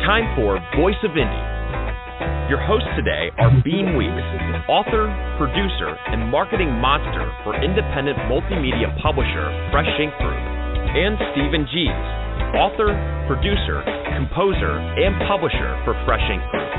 time for Voice of Indie. Your hosts today are Beem Weeks, author, producer, and marketing monster for independent multimedia publisher Fresh Ink Group, and Stephen Gies, author, producer, composer, and publisher for Fresh Ink Group.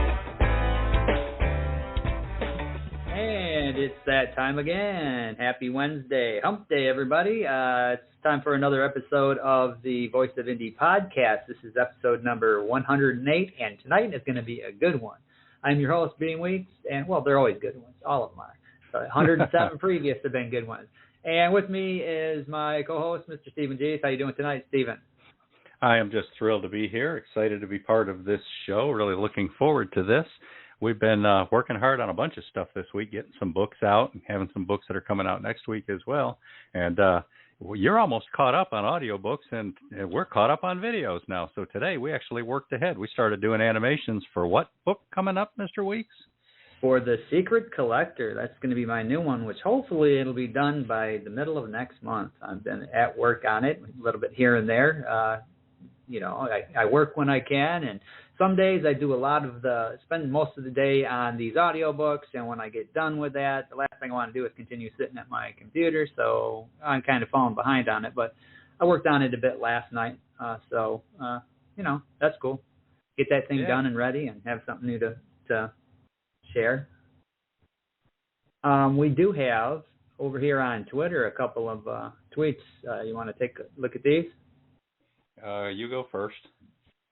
And it's that time again. Happy Wednesday. Hump Day, everybody. It's time for another episode of the Voice of Indie podcast. This is episode number 108, and tonight is going to be a good one. I'm your host, Beem Weeks, and, well, they're always good ones. All of them are. 107 previous have been good ones. And with me is my co-host, Mr. Stephen Gies. How you doing tonight, Stephen? I am just thrilled to be here, excited to be part of this show, really looking forward to this. We've been working hard on a bunch of stuff this week, getting some books out and having some books that are coming out next week as well. And you're almost caught up on audiobooks, and we're caught up on videos now. So today we actually worked ahead. We started doing animations for what book coming up, Mr. Weeks? For The Secret Collector. That's going to be my new one, which hopefully it'll be done by the middle of next month. I've been at work on it, a little bit here and there. I work when I can, and some days I do spend most of the day on these audiobooks, and when I get done with that, the last thing I want to do is continue sitting at my computer, so I'm kind of falling behind on it, but I worked on it a bit last night, so that's cool. Get that thing done and ready and have something new to share. We do have, over here on Twitter, a couple of tweets. You want to take a look at these? You go first.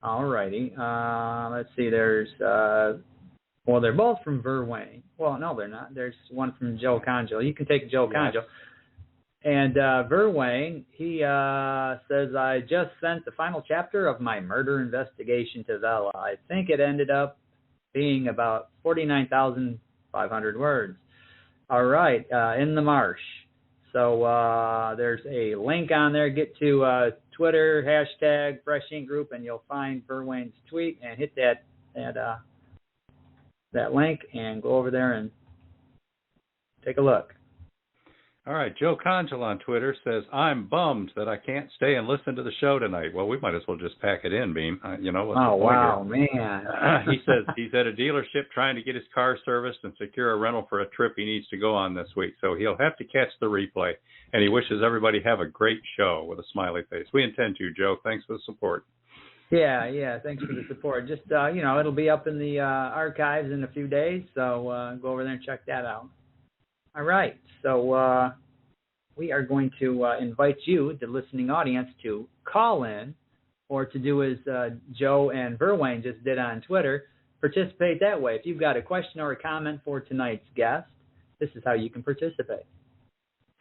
All righty. Let's see. There's, they're both from Verwayne. Well, no, they're not. There's one from Joe Conjo. You can take Joe Conjo. And Verwayne, he says, I just sent the final chapter of my murder investigation to Vela. I think it ended up being about 49,500 words. All right. In the Marsh. So there's a link on there. Get to Twitter, hashtag Fresh Ink Group, and you'll find Verwayne's tweet, and hit that link and go over there and take a look. All right, Joe Conjal on Twitter says, I'm bummed that I can't stay and listen to the show tonight. Well, we might as well just pack it in, Beem. What's the point here? Man. He says he's at a dealership trying to get his car serviced and secure a rental for a trip he needs to go on this week. So he'll have to catch the replay. And he wishes everybody have a great show with a smiley face. We intend to, Joe. Thanks for the support. Yeah. Thanks for the support. Just, it'll be up in the archives in a few days. So go over there and check that out. All right, so we are going to invite you, the listening audience, to call in, or to do as Joe and Verwayne just did on Twitter, participate that way. If you've got a question or a comment for tonight's guest, this is how you can participate.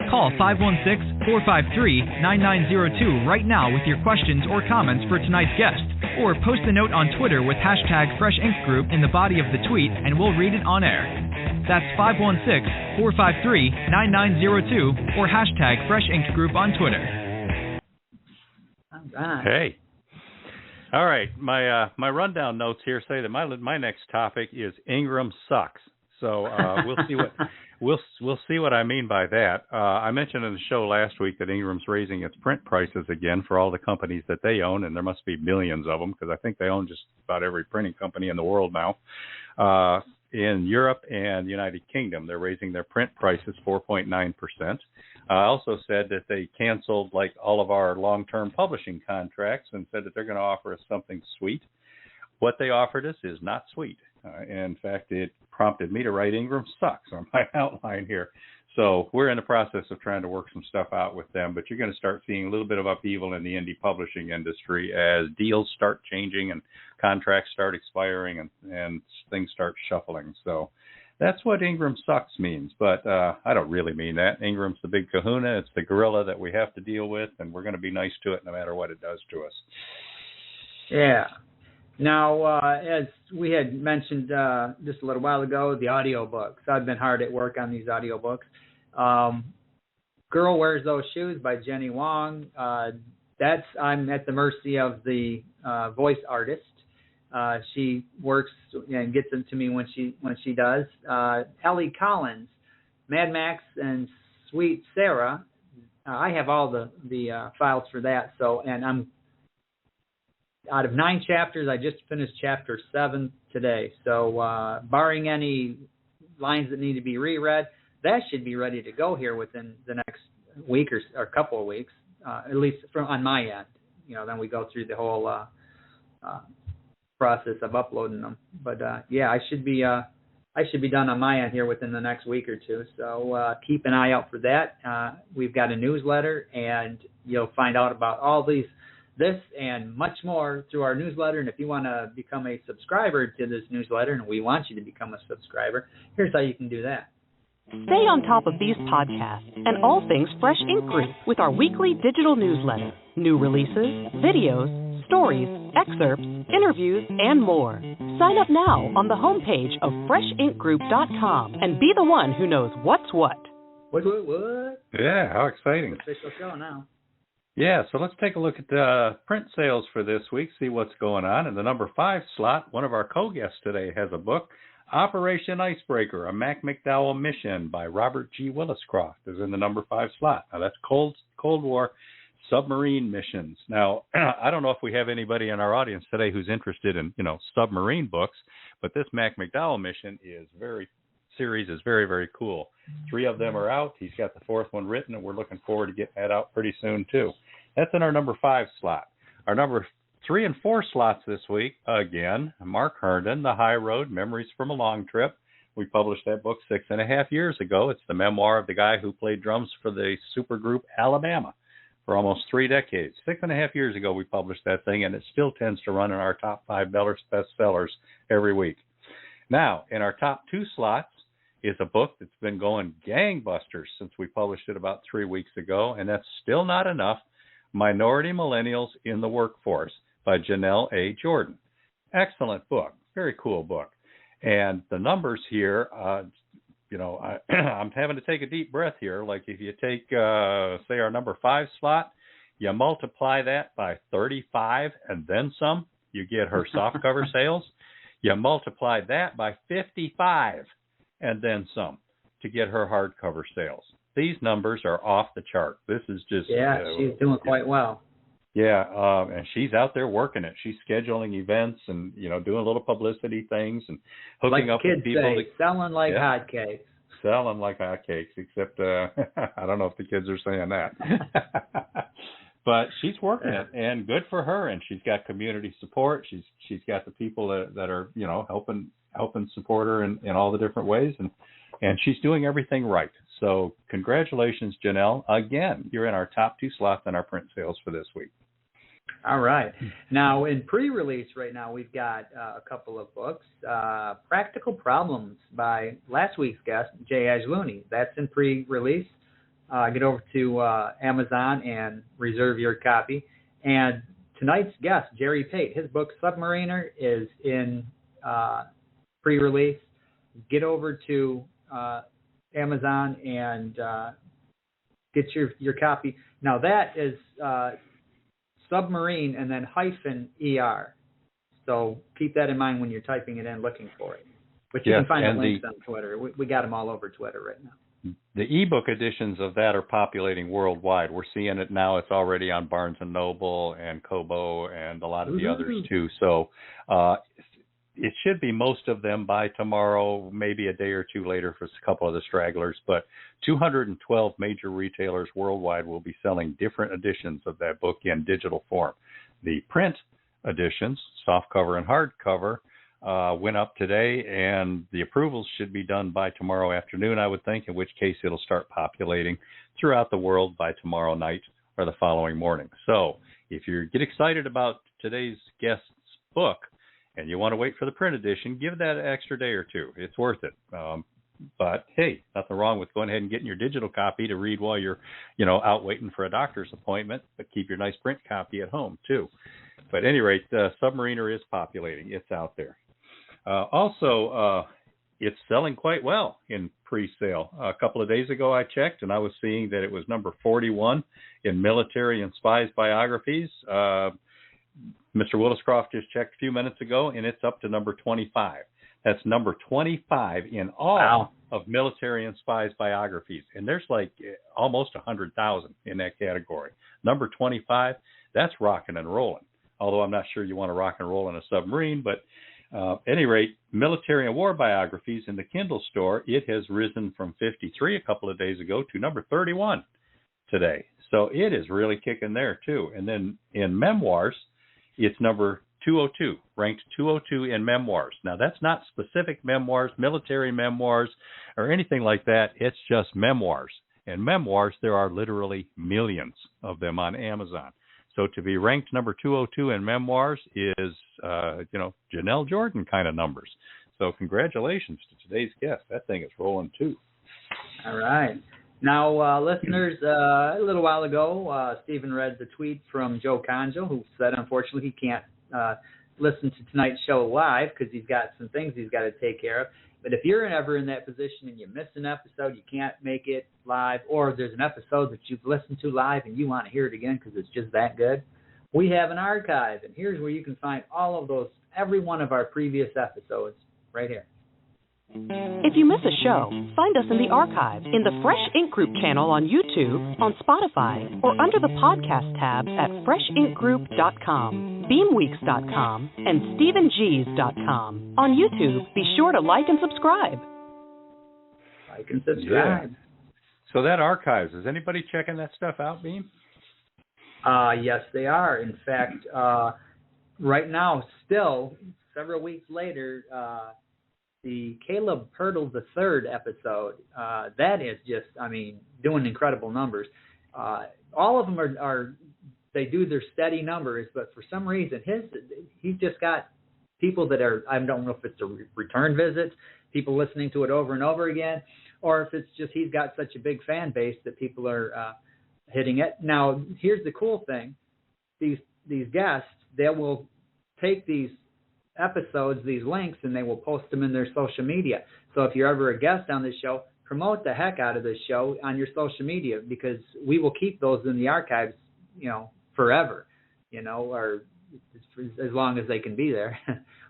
Call 516-453-9902 right now with your questions or comments for tonight's guest, or post a note on Twitter with hashtag Fresh Ink Group in the body of the tweet, and we'll read it on air. That's 516-453-9902 or hashtag Fresh Ink Group on Twitter. All right. Hey. All right. My rundown notes here say that my next topic is Ingram sucks. So we'll see we'll see what I mean by that. I mentioned in the show last week that Ingram's raising its print prices again for all the companies that they own, and there must be millions of them because I think they own just about every printing company in the world now. In Europe and the United Kingdom, they're raising their print prices 4.9%. I also said that they canceled all of our long-term publishing contracts and said that they're going to offer us something sweet. What they offered us is not sweet. In fact, it prompted me to write Ingram sucks on my outline here. So we're in the process of trying to work some stuff out with them, but you're going to start seeing a little bit of upheaval in the indie publishing industry as deals start changing and contracts start expiring and things start shuffling. So that's what Ingram sucks means, but I don't really mean that. Ingram's the big kahuna. It's the gorilla that we have to deal with, and we're going to be nice to it no matter what it does to us. Yeah. Now, as we had mentioned just a little while ago, the audiobooks. I've been hard at work on these audiobooks. Girl Wears Those Shoes by Jenny Wong. I'm at the mercy of the voice artist. She works and gets them to me when she does. Ellie Collins, Mad Max and Sweet Sarah. I have all the files for that. So, and out of 9 chapters, I just finished chapter 7 today. So barring any lines that need to be reread, that should be ready to go here within the next week or couple of weeks, at least on my end. Then we go through the whole process of uploading them. But I should be done on my end here within the next week or two. So keep an eye out for that. We've got a newsletter, and you'll find out about all this and much more through our newsletter. And if you want to become a subscriber to this newsletter, and we want you to become a subscriber, here's how you can do that. Stay on top of these podcasts and all things Fresh Ink Group with our weekly digital newsletter, new releases, videos, stories, excerpts, interviews, and more. Sign up now on the homepage of freshinkgroup.com and be the one who knows what's what. What? Yeah, how exciting. Official show now. Yeah, so let's take a look at the print sales for this week, see what's going on. In the number 5 slot, one of our co-guests today has a book, Operation Icebreaker, a Mac McDowell Mission by Robert G. Williscroft is in the number 5 slot. Now, that's Cold War submarine missions. Now, I don't know if we have anybody in our audience today who's interested in, submarine books, but this Mac McDowell mission is very cool. 3 of them are out. He's got the 4th one written, and we're looking forward to getting that out pretty soon, too. That's in our number 5 slot. Our number 3 and 4 slots this week, again, Mark Herndon, The High Road, Memories from a Long Trip. We published that book 6.5 years ago. It's the memoir of the guy who played drums for the supergroup Alabama for almost 3 decades. 6.5 years ago, we published that thing, and it still tends to run in our top 5 bestsellers every week. Now, in our top 2 slots is a book that's been going gangbusters since we published it about 3 weeks ago, and that's still not enough. Minority Millennials in the Workforce by Janelle A. Jordan. Excellent book. Very cool book. And the numbers here, I'm having to take a deep breath here. Like if you take, say, our number 5 slot, you multiply that by 35 and then some, you get her softcover sales. You multiply that by 55 and then some to get her hardcover sales. These numbers are off the chart. This is just... Yeah, she's doing quite well. Yeah, and she's out there working it. She's scheduling events and, doing little publicity things and hooking up with people. Like kids say, selling like hotcakes. Selling like hotcakes, except I don't know if the kids are saying that. But she's working it, and good for her. And she's got community support. She's got the people that are, helping support her in all the different ways. And she's doing everything right. So congratulations, Janelle. Again, you're in our top 2 slots in our print sales for this week. All right. Now, in pre-release right now, we've got a couple of books. Practical Problems by last week's guest, Jay Ajluni. That's in pre-release. Get over to Amazon and reserve your copy. And tonight's guest, Jerry Pait, his book, Submarine-er, is in pre-release. Get over to Amazon and get your copy. Now, that is Submarine and then -ER. So keep that in mind when you're typing it in looking for it. But you can find the links on Twitter. We got them all over Twitter right now. The ebook editions of that are populating worldwide. We're seeing it now. It's already on Barnes & Noble and Kobo and a lot of the others too. So it should be most of them by tomorrow, maybe a day or two later for a couple of the stragglers. But 212 major retailers worldwide will be selling different editions of that book in digital form. The print editions, softcover and hardcover, went up today, and the approvals should be done by tomorrow afternoon, I would think, in which case it'll start populating throughout the world by tomorrow night or the following morning. So if you get excited about today's guest's book and you want to wait for the print edition, give that an extra day or two. It's worth it. But, hey, nothing wrong with going ahead and getting your digital copy to read while you're, out waiting for a doctor's appointment, but keep your nice print copy at home, too. But at any rate, Submarine-er is populating. It's out there. Also, it's selling quite well in pre-sale. A couple of days ago I checked, and I was seeing that it was number 41 in military and spies biographies. Mr. Williscroft just checked a few minutes ago, and it's up to number 25. That's number 25 in all of military and spies biographies. And there's like almost 100,000 in that category. Number 25, that's rocking and rolling. although I'm not sure you want to rock and roll in a submarine. But at any rate, military and war biographies in the Kindle store, it has risen from 53 a couple of days ago to number 31 today. So it is really kicking there, too. And then in memoirs, it's number 202, ranked 202 in memoirs. Now, that's not specific memoirs, military memoirs, or anything like that. It's just memoirs. And memoirs, there are literally millions of them on Amazon. So to be ranked number 202 in memoirs is, Janelle Jordan kind of numbers. So congratulations to today's guest. That thing is rolling, too. All right. Now, listeners, a little while ago, Stephen read the tweet from Joe Conjo, who said, unfortunately, he can't listen to tonight's show live because he's got some things he's got to take care of. But if you're ever in that position and you miss an episode, you can't make it live, or there's an episode that you've listened to live and you want to hear it again because it's just that good, we have an archive, and here's where you can find all of those, every one of our previous episodes right here. If you miss a show, find us in the archive in the Fresh Ink Group channel on YouTube, on Spotify, or under the podcast tabs at freshinkgroup.com, beamweeks.com, and stephengs.com. On YouTube, be sure to like and subscribe. Like and subscribe. Yeah. So that archives, is anybody checking that stuff out, Beam? Yes, they are. In fact, right now, still, several weeks later, the Caleb Pirtle III episode, that is just, doing incredible numbers. All of them are they do their steady numbers, but for some reason, he's just got people that are, I don't know if it's a return visit, people listening to it over and over again, or if it's just he's got such a big fan base that people are hitting it. Now, here's the cool thing. These guests, they will take these episodes, these links, and they will post them in their social media. So if you're ever a guest on this show, promote the heck out of this show on your social media, because we will keep those in the archives, forever, or as long as they can be there,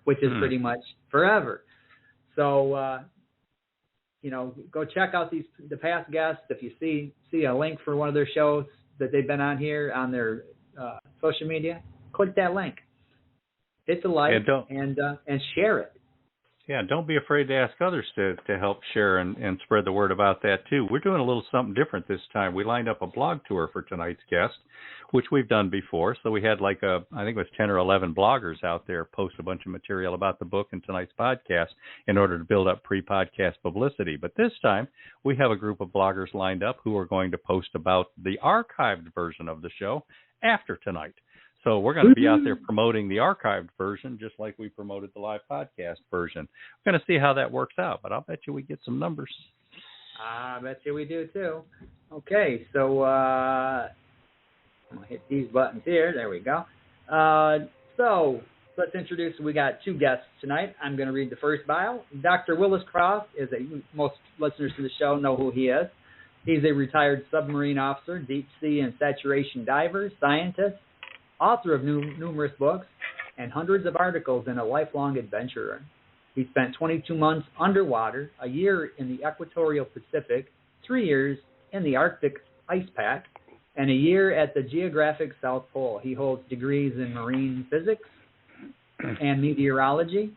which is pretty much forever. So, go check out the past guests. If you see a link for one of their shows that they've been on here on their social media, click that link. Hit the like and share it. Yeah, don't be afraid to ask others to help share and spread the word about that, too. We're doing a little something different this time. We lined up a blog tour for tonight's guest, which we've done before. So we had I think it was 10 or 11 bloggers out there post a bunch of material about the book and tonight's podcast in order to build up pre-podcast publicity. But this time, we have a group of bloggers lined up who are going to post about the archived version of the show after tonight. So we're going to be out there promoting the archived version just like we promoted the live podcast version. We're going to see how that works out, but I'll bet you we get some numbers. I bet you we do, too. Okay, so I'm going to hit these buttons here. There we go. So let's introduce, we got two guests tonight. I'm going to read the first bio. Dr. Williscroft most listeners to the show know who he is. He's a retired submarine officer, deep sea and saturation diver, scientist, author of numerous books, and hundreds of articles, and a lifelong adventurer. He spent 22 months underwater, a year in the equatorial Pacific, 3 years in the Arctic ice pack, and a year at the geographic South Pole. He holds degrees in marine physics and meteorology,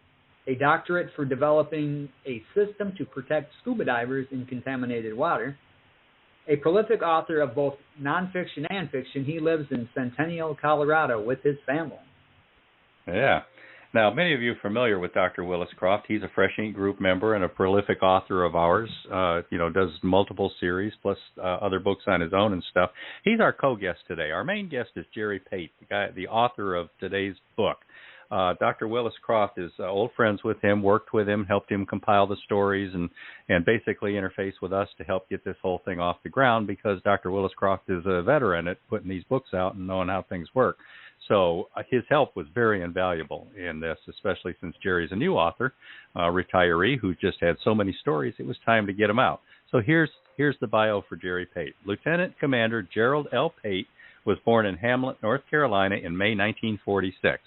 a doctorate for developing a system to protect scuba divers in contaminated water. A prolific author of both nonfiction and fiction, he lives in Centennial, Colorado with his family. Yeah. Now, many of you are familiar with Dr. Williscroft. He's a Fresh Ink Group member and a prolific author of ours, does multiple series plus other books on his own and stuff. He's our co-guest today. Our main guest is Jerry Pait, the author of today's book. Dr. Williscroft is old friends with him, worked with him, helped him compile the stories, and basically interface with us to help get this whole thing off the ground, because Dr. Williscroft is a veteran at putting these books out and knowing how things work. So his help was very invaluable in this, especially since Jerry's a new author, retiree who just had so many stories, it was time to get him out. So here's the bio for Jerry Pait. Lieutenant Commander Gerald L. Pait was born in Hamlet, North Carolina in May 1946.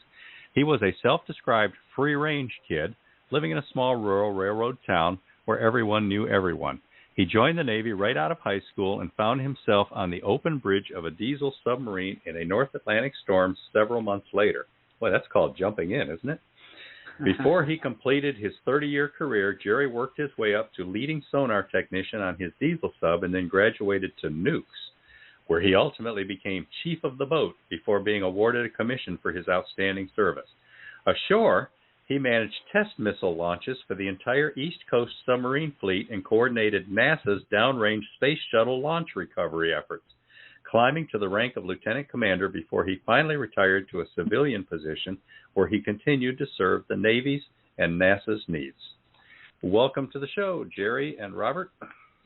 He was a self-described free-range kid living in a small rural railroad town where everyone knew everyone. He joined the Navy right out of high school and found himself on the open bridge of a diesel submarine in a North Atlantic storm several months later. Boy, that's called jumping in, isn't it? Before he completed his 30-year career, Jerry worked his way up to leading sonar technician on his diesel sub and then graduated to nukes, where he ultimately became chief of the boat before being awarded a commission for his outstanding service. Ashore, he managed test missile launches for the entire East Coast submarine fleet and coordinated NASA's downrange space shuttle launch recovery efforts, climbing to the rank of lieutenant commander before he finally retired to a civilian position where he continued to serve the Navy's and NASA's needs. Welcome to the show, Jerry and Robert.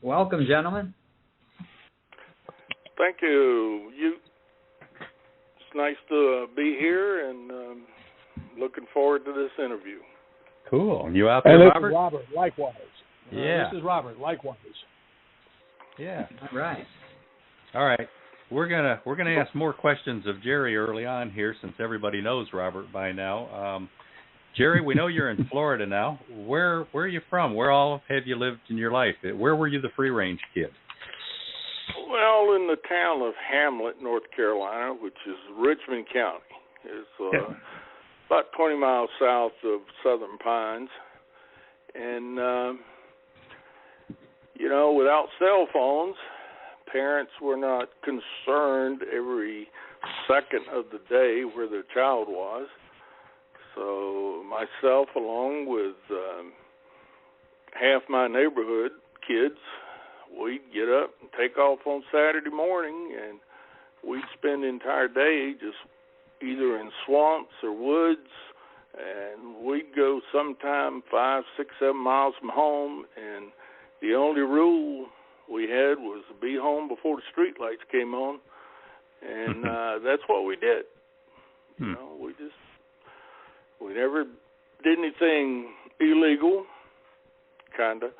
Welcome, gentlemen. Thank you. It's nice to be here and looking forward to this interview. Cool. You out there, Robert? And Robert, likewise. Yeah. This is Robert, likewise. Yeah. All right. All right. We're gonna ask more questions of Jerry early on here, since everybody knows Robert by now. Jerry, we know you're in Florida now. Where are you from? Where all have you lived in your life? Where were you the free range kid? Well, in the town of Hamlet, North Carolina, which is Richmond County. It's about 20 miles south of Southern Pines. And, without cell phones, parents were not concerned every second of the day where their child was. So myself, along with half my neighborhood kids, we'd get up and take off on Saturday morning, and we'd spend the entire day just either in swamps or woods, and we'd go sometime 5, 6, 7 miles from home, and the only rule we had was to be home before the street lights came on, and that's what we did. We never did anything illegal, kind of.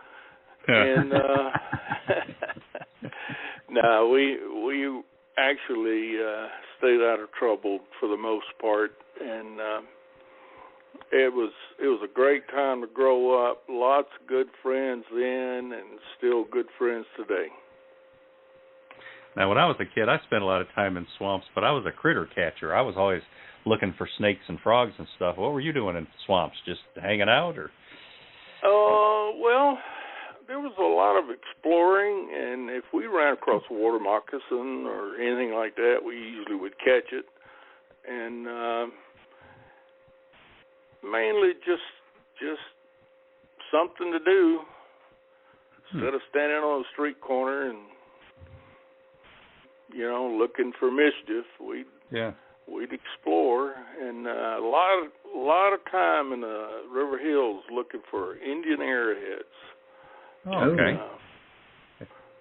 And no, we actually stayed out of trouble for the most part, and it was a great time to grow up. Lots of good friends then, and still good friends today. Now, when I was a kid, I spent a lot of time in swamps, but I was a critter catcher. I was always looking for snakes and frogs and stuff. What were you doing in swamps? Just hanging out, or? Well, there was a lot of exploring, and if we ran across a water moccasin or anything like that, we usually would catch it. And mainly just something to do instead of standing on a street corner and looking for mischief. We'd explore, and a lot of time in the River Hills looking for Indian arrowheads. Oh, okay.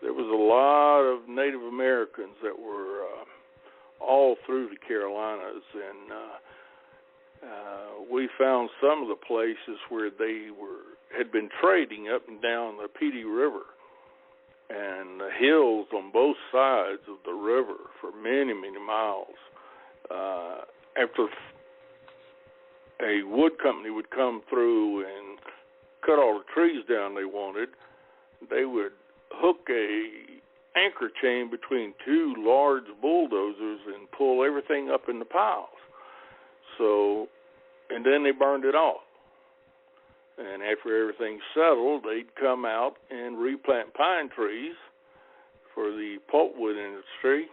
There was a lot of Native Americans that were all through the Carolinas, and we found some of the places where they had been trading up and down the Pait River and the hills on both sides of the river for many, many miles. After a wood company would come through and cut all the trees down they wanted, they would hook a anchor chain between two large bulldozers and pull everything up in the piles. So, and then they burned it off. And after everything settled, they'd come out and replant pine trees for the pulpwood industry.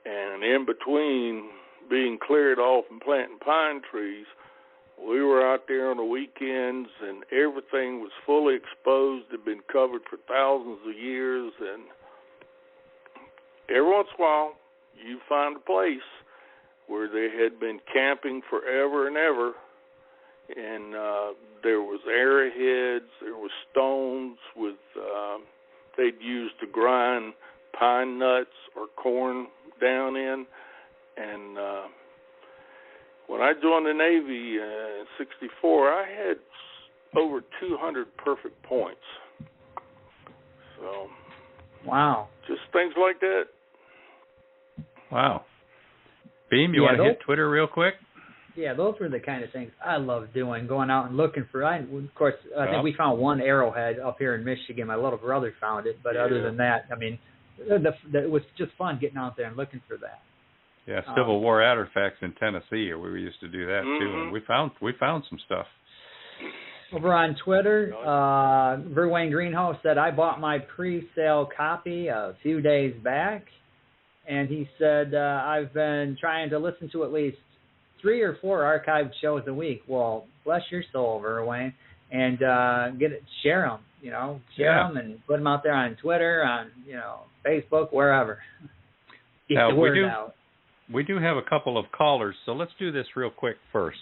And in between being cleared off and planting pine trees, we were out there on the weekends, and everything was fully exposed. It had been covered for thousands of years, and every once in a while, you find a place where they had been camping forever and ever, and there was arrowheads, there was stones with they'd used to grind pine nuts or corn down in, and when I joined the Navy in '64, I had over 200 perfect points. So, wow, just things like that. Wow. Beem, you want to hit Twitter real quick? Yeah, those were the kind of things I love doing, going out and looking for. I think we found one arrowhead up here in Michigan. My little brother found it, but other than that, I mean, it was just fun getting out there and looking for that. Yeah, Civil War artifacts in Tennessee, we used to do that too, and we found some stuff. Over on Twitter, Verwayne Greenhouse said, I bought my pre-sale copy a few days back, and he said, I've been trying to listen to at least 3 or 4 archived shows a week. Well, bless your soul, Verwayne, and share them, share them and put them out there on Twitter, on, Facebook, wherever. Get the word out. We do have a couple of callers, so let's do this real quick first.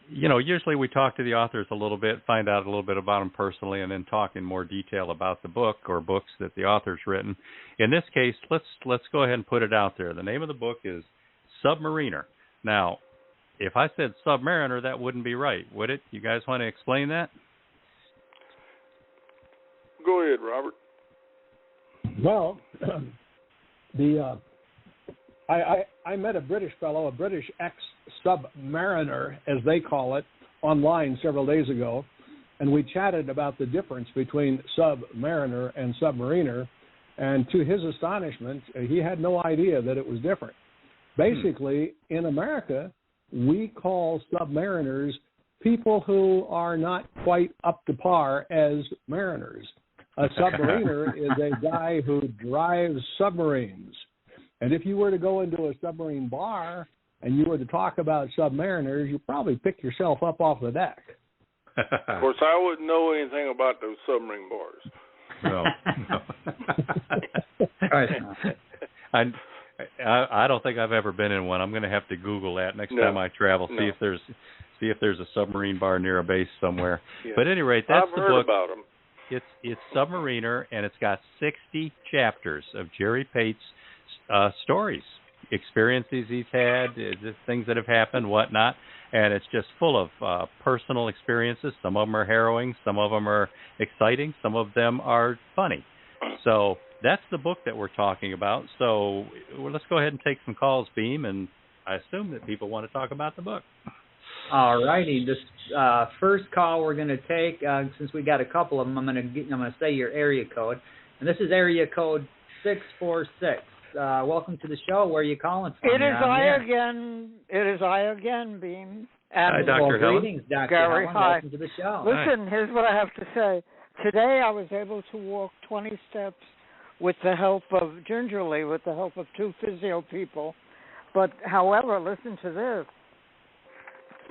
Usually we talk to the authors a little bit, find out a little bit about them personally, and then talk in more detail about the book or books that the author's written. In this case, let's go ahead and put it out there. The name of the book is Submarine-er. Now, if I said Submarine-er, that wouldn't be right, would it? You guys want to explain that? Go ahead, Robert. Well, I met a British fellow, a British ex-submariner, as they call it, online several days ago, and we chatted about the difference between Submarine-er and Submarine-er, and to his astonishment, he had no idea that it was different. Basically, in America, we call submariners people who are not quite up to par as mariners. A submariner is a guy who drives submarines. And if you were to go into a submarine bar and you were to talk about submariners, you'd probably pick yourself up off the deck. Of course, I wouldn't know anything about those submarine bars. No. I don't think I've ever been in one. I'm going to have to Google that next time I travel. See if there's a submarine bar near a base somewhere. Yeah. But at any rate, that's the book. I've heard about them. It's Submarine-er, and it's got 60 chapters of Jerry Pait's stories, experiences he's had, things that have happened, whatnot, and it's just full of personal experiences. Some of them are harrowing, some of them are exciting, some of them are funny. So that's the book that we're talking about. So let's go ahead and take some calls, Beem, and I assume that people want to talk about the book. All righty. This first call we're going to take, since we got a couple of them, I'm going to say your area code, and this is area code 646. Welcome to the show. Where are you calling from? It is I again, Beem. Hi, Dr. Helen. Greetings, Dr. Gary, Helen. hi. Welcome to the show. Listen, here's what I have to say. Today I was able to walk 20 steps with the help of 2 physio people. But, however, listen to this.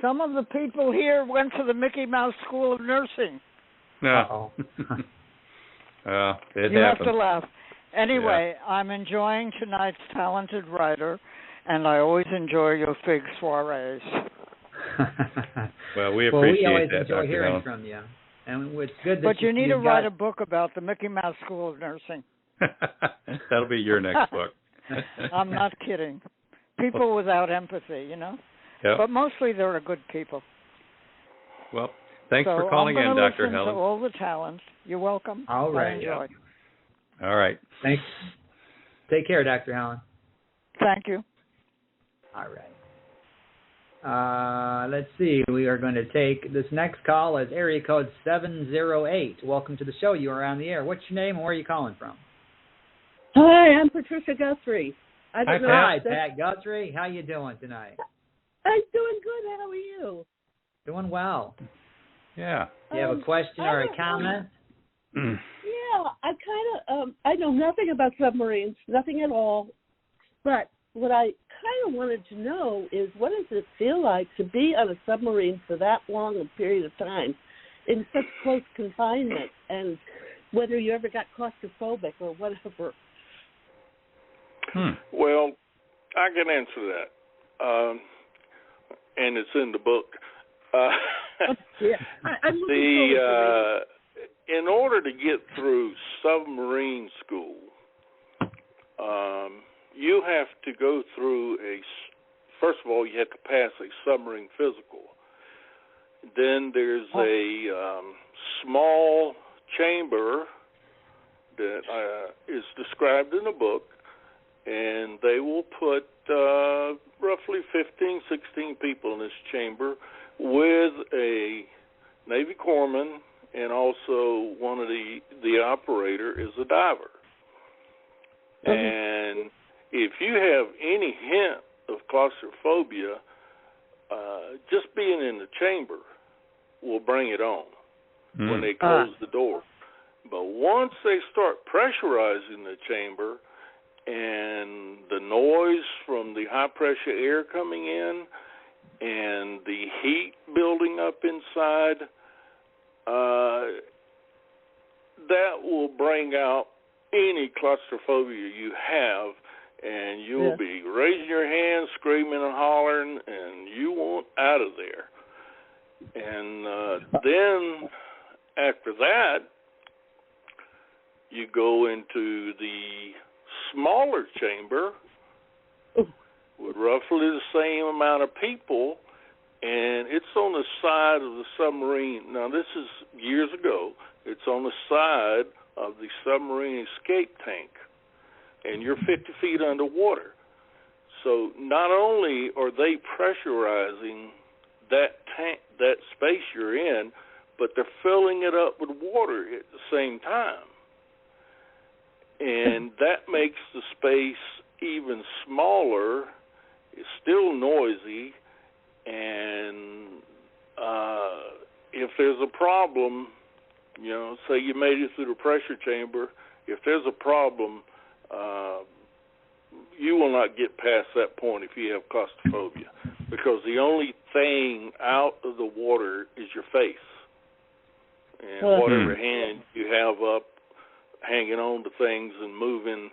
Some of the people here went to the Mickey Mouse School of Nursing. No. You have to laugh. Anyway, I'm enjoying tonight's talented writer, and I always enjoy your fig soirees. Well, we appreciate we always that, enjoy Dr. hearing Helen. from you. And it's good that but you need to write a book about the Mickey Mouse School of Nursing. That'll be your next book. I'm not kidding. People without empathy, Yep. But mostly they're good people. Well, thanks for calling in, Dr. Helen. To all the talent. You're welcome. All right. I enjoy. All right. Thanks. Take care, Dr. Helen. Thank you. All right. Let's see. We are going to take this next call as area code 708. Welcome to the show. You are on the air. What's your name and where are you calling from? Hi, I'm Patricia Guthrie. Hi, Pat Guthrie. How you doing tonight? I'm doing good. How are you? Doing well. Yeah. Do you have a question or a comment? Yeah, I know nothing about submarines, nothing at all. But what I kind of wanted to know is, what does it feel like to be on a submarine for that long a period of time in such close confinement, and whether you ever got claustrophobic or whatever? Well, I can answer that. And it's in the book. Yeah. I'm looking forward to in order to get through submarine school, you have to go through first of all, you have to pass a submarine physical. Then there's a small chamber that is described in the book, and they will put roughly 15, 16 people in this chamber with a Navy corpsman, and also one of the operator is a diver. And if you have any hint of claustrophobia, just being in the chamber will bring it on when they close the door. But once they start pressurizing the chamber and the noise from the high-pressure air coming in and the heat building up inside, that will bring out any claustrophobia you have, and you'll be raising your hands, screaming and hollering, and you want out of there. And then after that, you go into the smaller chamber with roughly the same amount of people, and it's on the side of the submarine. Now, this is years ago. It's on the side of the submarine escape tank, and you're 50 feet underwater. So not only are they pressurizing that tank, that space you're in, but they're filling it up with water at the same time. And that makes the space even smaller. It's still noisy, and if there's a problem, you know, say you made it through the pressure chamber, if there's a problem, you will not get past that point if you have claustrophobia, because the only thing out of the water is your face. And whatever hand you have up, hanging on to things and moving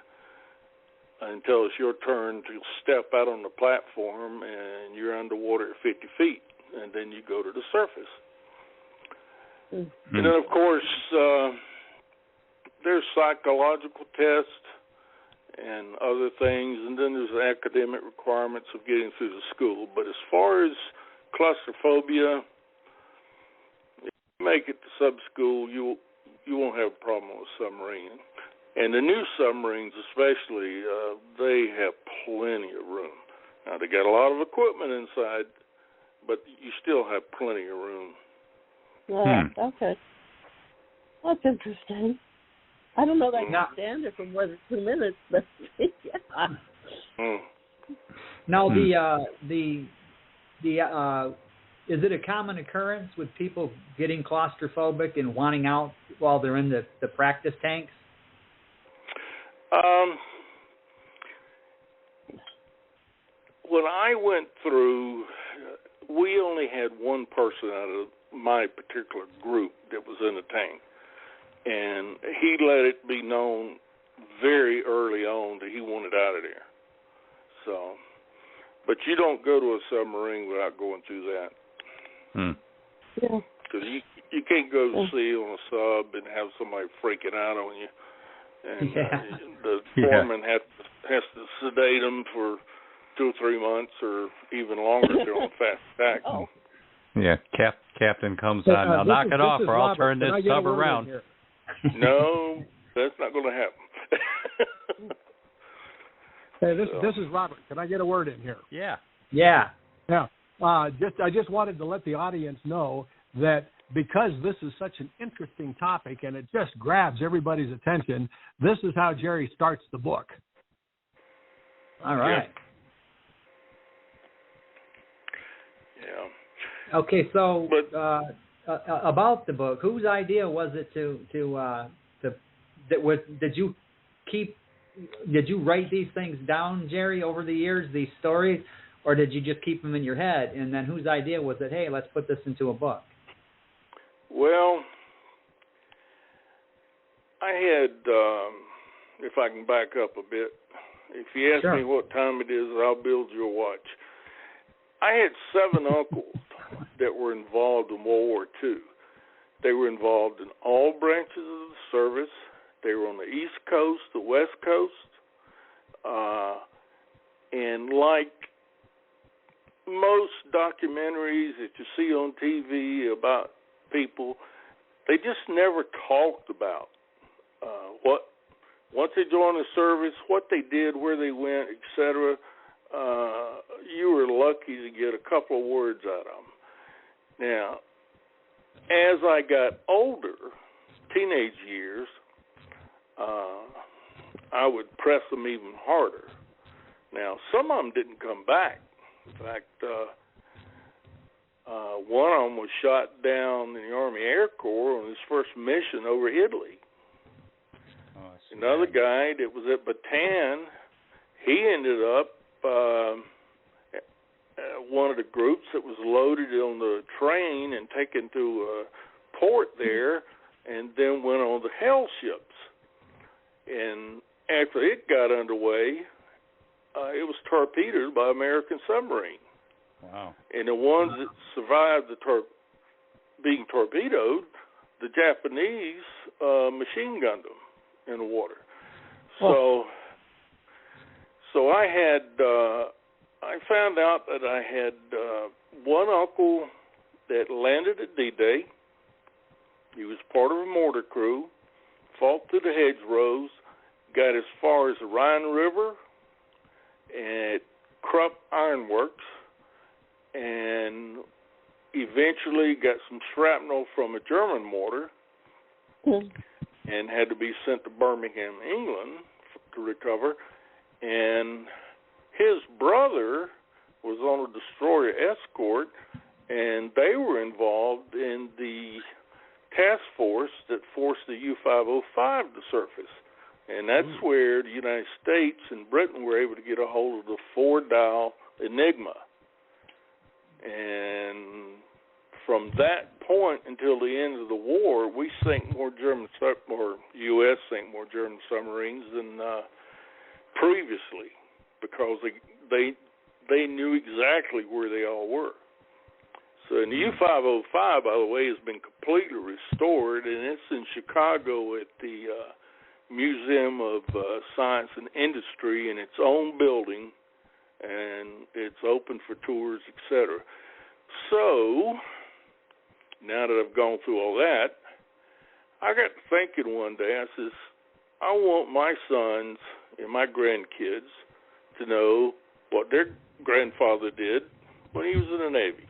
until it's your turn to step out on the platform, and you're underwater at 50 feet, and then you go to the surface. And then, of course, there's psychological tests and other things, and then there's the academic requirements of getting through the school. But as far as claustrophobia, if you make it to sub-school, you won't have a problem with submarine. And the new submarines especially, they have plenty of room. Now, they got a lot of equipment inside, but you still have plenty of room. Yeah, okay. That's interesting. I don't know that I can stand it for more than 2 minutes, but yeah. Now, is it a common occurrence with people getting claustrophobic and wanting out while they're in the practice tanks? When I went through, we only had one person out of my particular group that was in the tank, and he let it be known very early on that he wanted out of there. So, but you don't go to a submarine without going through that. Yeah. Because you can't go to sea on a sub and have somebody freaking out on you, and the foreman has to sedate them for 2 or 3 months or even longer if they're on fast attack. Yeah, captain comes on. Now knock it off, or I'll turn this sub around. No, that's not going to happen. Hey, this is Robert. Can I get a word in here? Yeah. I just wanted to let the audience know that because this is such an interesting topic and it just grabs everybody's attention, this is how Jerry starts the book. All right. Yeah. Okay, so about the book, whose idea was it did you write these things down, Jerry, over the years, these stories, or did you just keep them in your head? And then whose idea was it, hey, let's put this into a book? Well, I had, if I can back up a bit, if you ask me what time it is, I'll build you a watch. I had 7 uncles that were involved in World War II. They were involved in all branches of the service. They were on the East Coast, the West Coast, and like most documentaries that you see on TV about people, they just never talked about what once they joined the service, what they did, where they went, etc., you were lucky to get a couple of words out of them. Now, as I got older, teenage years, I would press them even harder. Now, some of them didn't come back. In fact, one of them was shot down in the Army Air Corps on his first mission over Italy. Another guy that was at Bataan, he ended up one of the groups that was loaded on the train and taken to a port there, and then went on the hell ships. And after it got underway, it was torpedoed by American submarine. Wow. And the ones that survived being torpedoed, the Japanese machine gunned them in the water. So I had, I found out that I had one uncle that landed at D-Day. He was part of a mortar crew, fought through the hedgerows, got as far as the Rhine River at Krupp Ironworks, and eventually got some shrapnel from a German mortar and had to be sent to Birmingham, England to recover. And his brother was on a destroyer escort, and they were involved in the task force that forced the U-505 to surface. And that's where the United States and Britain were able to get a hold of the 4-dial Enigma. And from that point until the end of the war, we sank more U.S. sank more German submarines than previously, because they knew exactly where they all were. So the U-505, by the way, has been completely restored, and it's in Chicago at the Museum of Science and Industry in its own building, and it's open for tours, etc. So now that I've gone through all that, I got to thinking one day, I says, I want my sons and my grandkids to know what their grandfather did when he was in the Navy.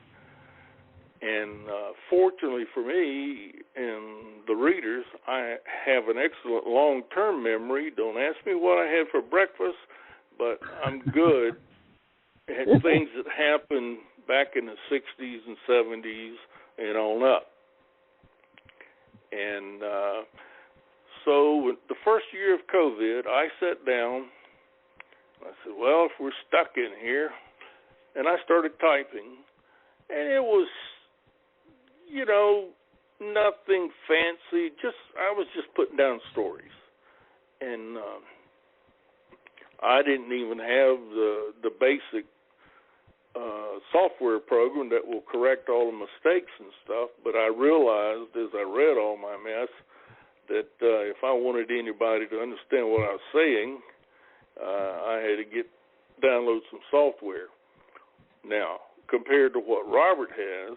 And fortunately for me and the readers, I have an excellent long-term memory. Don't ask me what I had for breakfast, but I'm good at things that happened back in the 60s and 70s and on up. And so the first year of COVID, I sat down. I said, well, if we're stuck in here, and I started typing, and it was, nothing fancy. I was just putting down stories, and I didn't even have the basic software program that will correct all the mistakes and stuff. But I realized as I read all my mess that if I wanted anybody to understand what I was saying, I had to download some software. Now, compared to what Robert has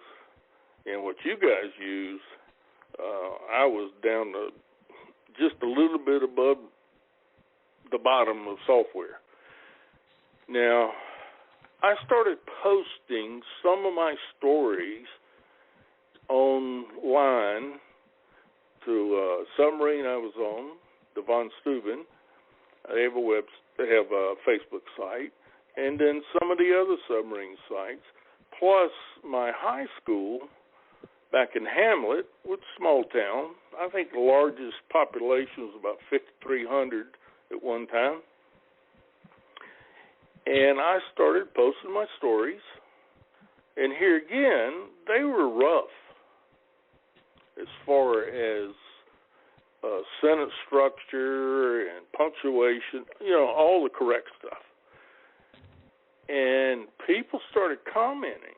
and what you guys use, I was down to just a little bit above the bottom of software. Now, I started posting some of my stories online to Submarine I was on, the Von Steuben. They have a Facebook site, and then some of the other submarine sites, plus my high school back in Hamlet, which is a small town. I think the largest population was about 5,300 at one time. And I started posting my stories, and here again, they were rough as far as sentence structure and punctuation, all the correct stuff. And people started commenting,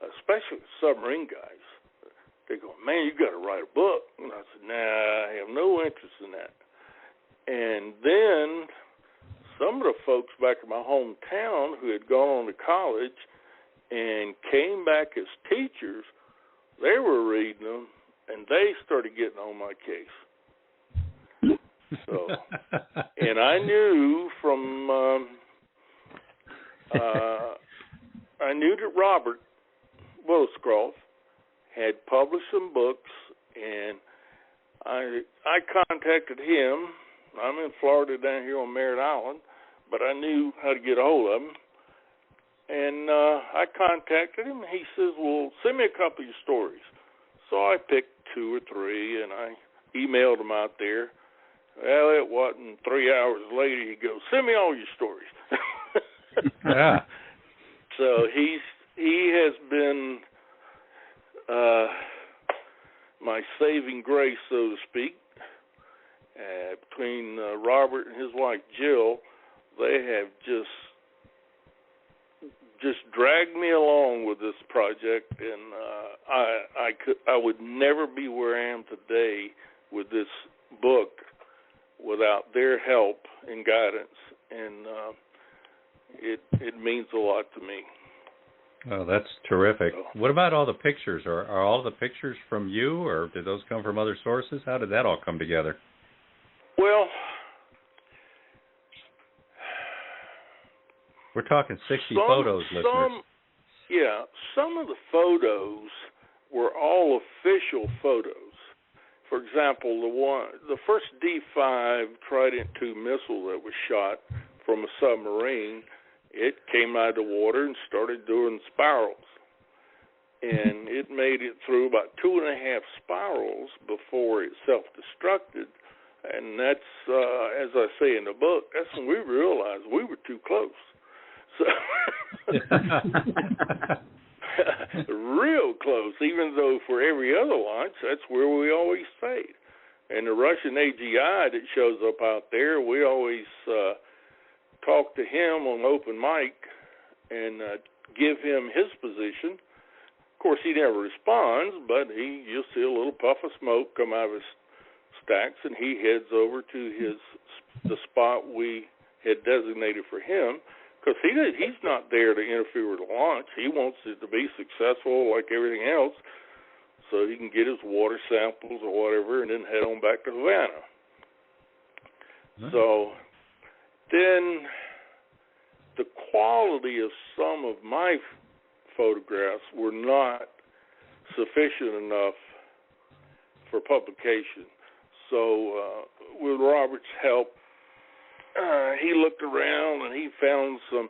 especially submarine guys. They go, man, you got to write a book. And I said, nah, I have no interest in that. And then some of the folks back in my hometown who had gone on to college and came back as teachers, they were reading them, and they started getting on my case. So, and I knew I knew that Robert Williscroft had published some books, and I contacted him. I'm in Florida down here on Merritt Island, but I knew how to get a hold of him. And I contacted him, and he says, well, send me a couple of your stories. So I picked 2 or 3, and I emailed them out there. Well, it wasn't 3 hours later, he goes, send me all your stories. Yeah. So he has been my saving grace, so to speak. Between Robert and his wife Jill, they have just dragged me along with this project, and I would never be where I am today with this book without their help and guidance, and it means a lot to me. Oh, that's terrific. What about all the pictures? Are all the pictures from you, or did those come from other sources? How did that all come together? Well, we're talking 60 photos, listeners. Some of the photos were all official photos. For example, the first D5 Trident II missile that was shot from a submarine, it came out of the water and started doing spirals. And it made it through about 2.5 spirals before it self-destructed. And that's, as I say in the book, that's when we realized we were too close. So, real close, even though for every other launch, that's where we always stayed. And the Russian AGI that shows up out there, we always talk to him on open mic and give him his position. Of course, he never responds, but you'll see a little puff of smoke come out of his stacks, and he heads over to the spot we had designated for him, because he's not there to interfere with the launch. He wants it to be successful like everything else, so he can get his water samples or whatever and then head on back to Havana. Mm-hmm. So then the quality of some of my photographs were not sufficient enough for publication. So with Robert's help, he looked around and he found some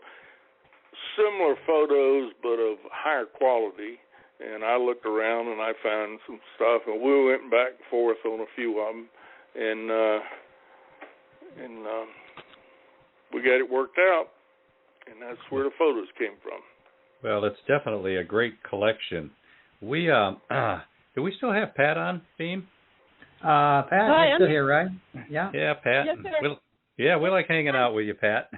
similar photos but of higher quality. And I looked around and I found some stuff, and we went back and forth on a few of them, and we got it worked out, and that's where the photos came from. Well, it's definitely a great collection. We do we still have Pat on, Beem? Pat, you're still here, right? Yeah. Yeah, Pat. Yes, sir. We like hanging out with you, Pat.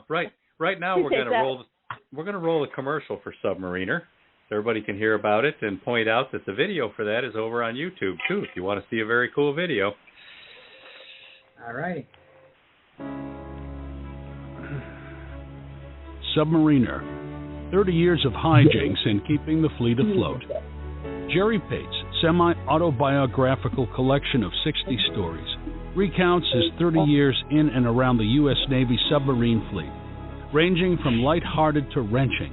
Right now we're going to roll a commercial for Submarine-er, so everybody can hear about it, and point out that the video for that is over on YouTube too, if you want to see a very cool video. All right. Submarine-er, 30 years of hijinks and keeping the fleet afloat. Jerry Pait's semi-autobiographical collection of 60 stories recounts his 30 years in and around the U.S. Navy submarine fleet, ranging from lighthearted to wrenching.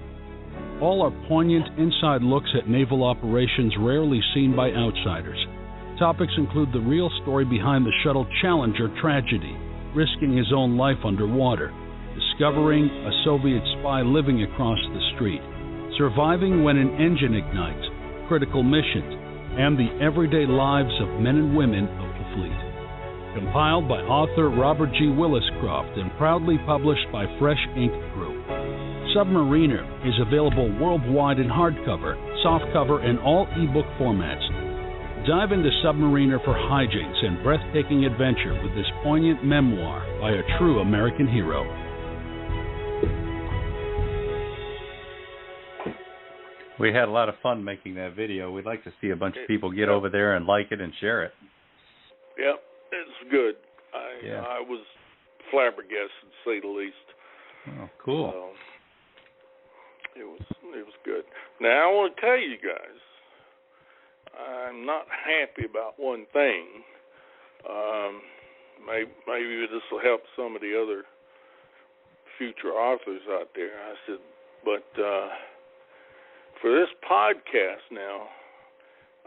All are poignant inside looks at naval operations rarely seen by outsiders. Topics include the real story behind the shuttle Challenger tragedy, risking his own life underwater, discovering a Soviet spy living across the street, surviving when an engine ignites, critical missions, and the everyday lives of men and women of the fleet. Compiled by author Robert G. Williscroft and proudly published by Fresh Ink Group. Submarine-er is available worldwide in hardcover, softcover, and all ebook formats. Dive into Submarine-er for hijinks and breathtaking adventure with this poignant memoir by a true American hero. We had a lot of fun making that video. We'd like to see a bunch of people get over there and like it and share it. Yep, it's good. I was flabbergasted, to say the least. Oh, cool. It was good. Now, I want to tell you guys, I'm not happy about one thing. Maybe this will help some of the other future authors out there. I said, but for this podcast now,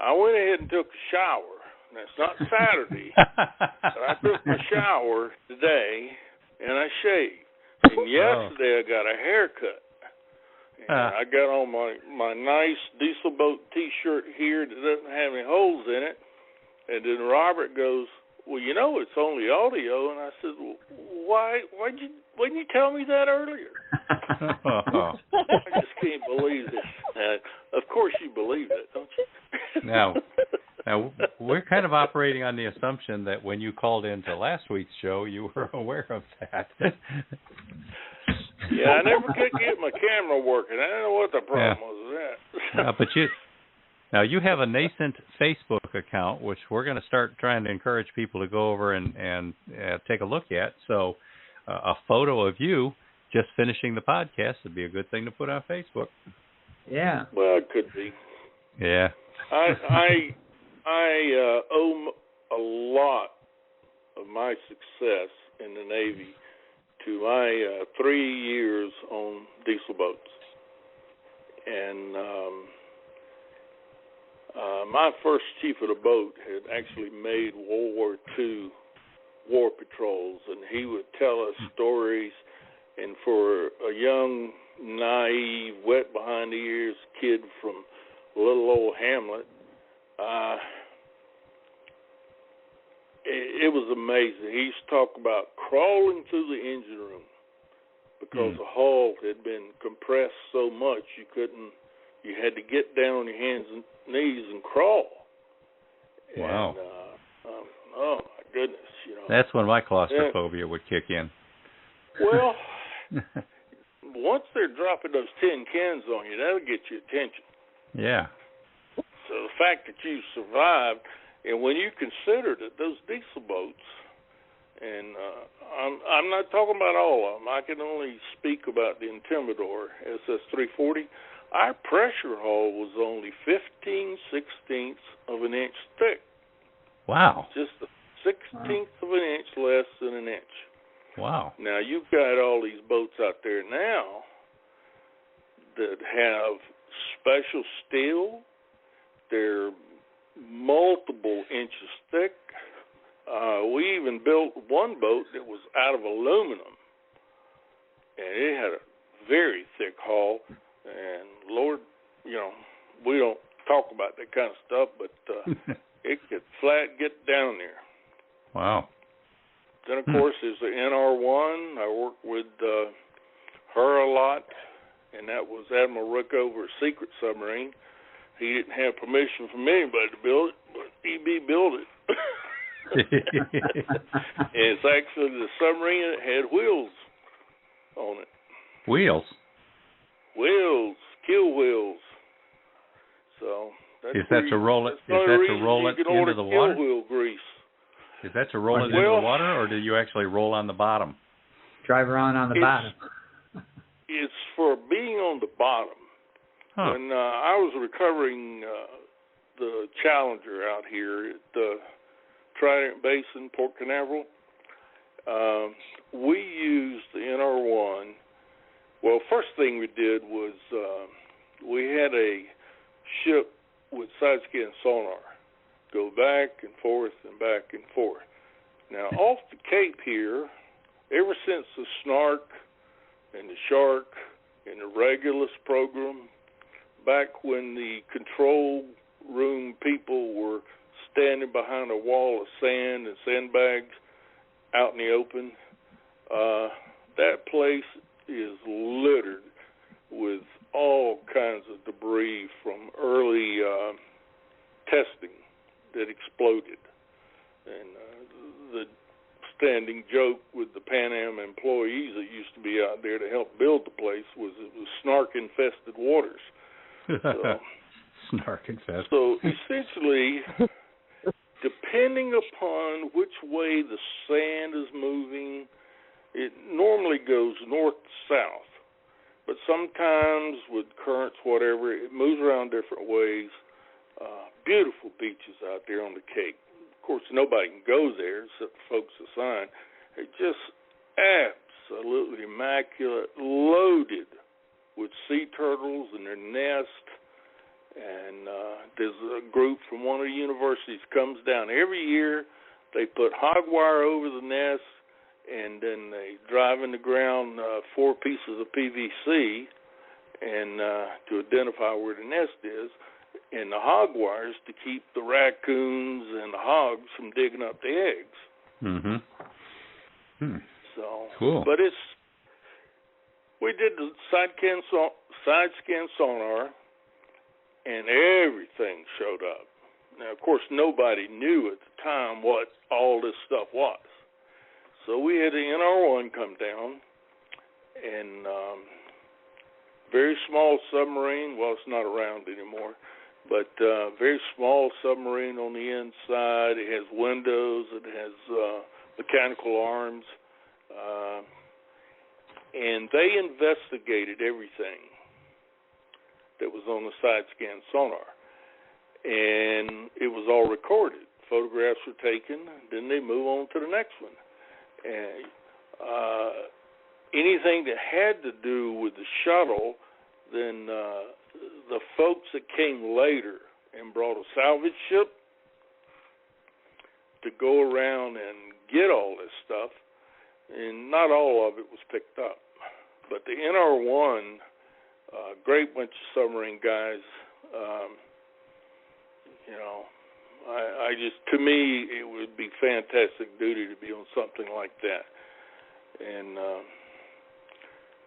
I went ahead and took a shower. Now, it's not Saturday, but I took a shower today, and I shaved. And yesterday I got a haircut. And I got on my nice diesel boat T-shirt here that doesn't have any holes in it. And then Robert goes, well, you know, it's only audio. And I said, well, why didn't you tell me that earlier? I just can't believe this. Of course you believe it, don't you? Now, we're kind of operating on the assumption that when you called into last week's show, you were aware of that. Yeah, I never could get my camera working. I don't know what the problem was with that. But you have a nascent Facebook account, which we're going to start trying to encourage people to go over and take a look at. So a photo of you just finishing the podcast would be a good thing to put on Facebook. Yeah. Well, it could be. Yeah. I owe a lot of my success in the Navy to my 3 years on diesel boats. And my first chief of the boat had actually made World War II war patrols, and he would tell us stories. And for a young, naive, wet behind the ears kid from little old Hamlet, it was amazing. He used to talk about crawling through the engine room because the hull had been compressed so much you had to get down on your hands and knees and crawl. Wow. And, oh my goodness, you know. That's when my claustrophobia would kick in. Well, once they're dropping those tin cans on you, that'll get your attention. Yeah. So the fact that you survived, and when you consider that those diesel boats, and I'm not talking about all of them. I can only speak about the Intimidator SS-340. Our pressure hull was only 15/16 of an inch thick. Wow. Just a 16th of an inch less than an inch. Wow. Now, you've got all these boats out there now that have special steel. They're multiple inches thick. We even built one boat that was out of aluminum, and it had a very thick hull. And Lord, you know, we don't talk about that kind of stuff, but it could flat get down there. Wow. Then, of course, there's the NR1. I worked with her a lot, and that was Admiral Rickover's secret submarine. He didn't have permission from anybody to build it, but EB built it. And it's actually the submarine that had wheels on it. Wheels? Wheels, keel wheels. So that's is that to roll it? Is that to roll it into the water? Wheel grease. Is that to roll it into the water, or do you actually roll on the bottom? Drive around on the bottom. It's for being on the bottom. Huh. When I was recovering the Challenger out here at Trident Basin, Port Canaveral, we used the NR1. Well, first thing we did was we had a ship with side scan sonar go back and forth and back and forth. Now, off the Cape here, ever since the Snark and the Shark and the Regulus program, back when the control room people were standing behind a wall of sand and sandbags out in the open, that place is littered with all kinds of debris from early testing that exploded. And the standing joke with the Pan Am employees that used to be out there to help build the place was it was snark-infested waters. So, snark-infested. So essentially, depending upon which way the sand is moving, it normally goes north to south. But sometimes with currents, whatever, it moves around different ways. Beautiful beaches out there on the Cape. Of course, nobody can go there except folks assigned. They're just absolutely immaculate, loaded with sea turtles in their nest. And there's a group from one of the universities comes down every year. They put hog wire over the nest, and then they drive in the ground 4 pieces of PVC and to identify where the nest is, and the hog wires to keep the raccoons and the hogs from digging up the eggs. Mm-hmm. So cool. But we did the side scan sonar, and everything showed up. Now, of course, nobody knew at the time what all this stuff was. So we had the NR1 come down, and very small submarine. Well, it's not around anymore, but very small submarine on the inside. It has windows. It has mechanical arms. And they investigated everything that was on the side scan sonar. And it was all recorded. Photographs were taken, then they move on to the next one. And anything that had to do with the shuttle, then the folks that came later and brought a salvage ship to go around and get all this stuff, and not all of it was picked up. But the NR1, great bunch of submarine guys, I just, to me, it would be fantastic duty to be on something like that. And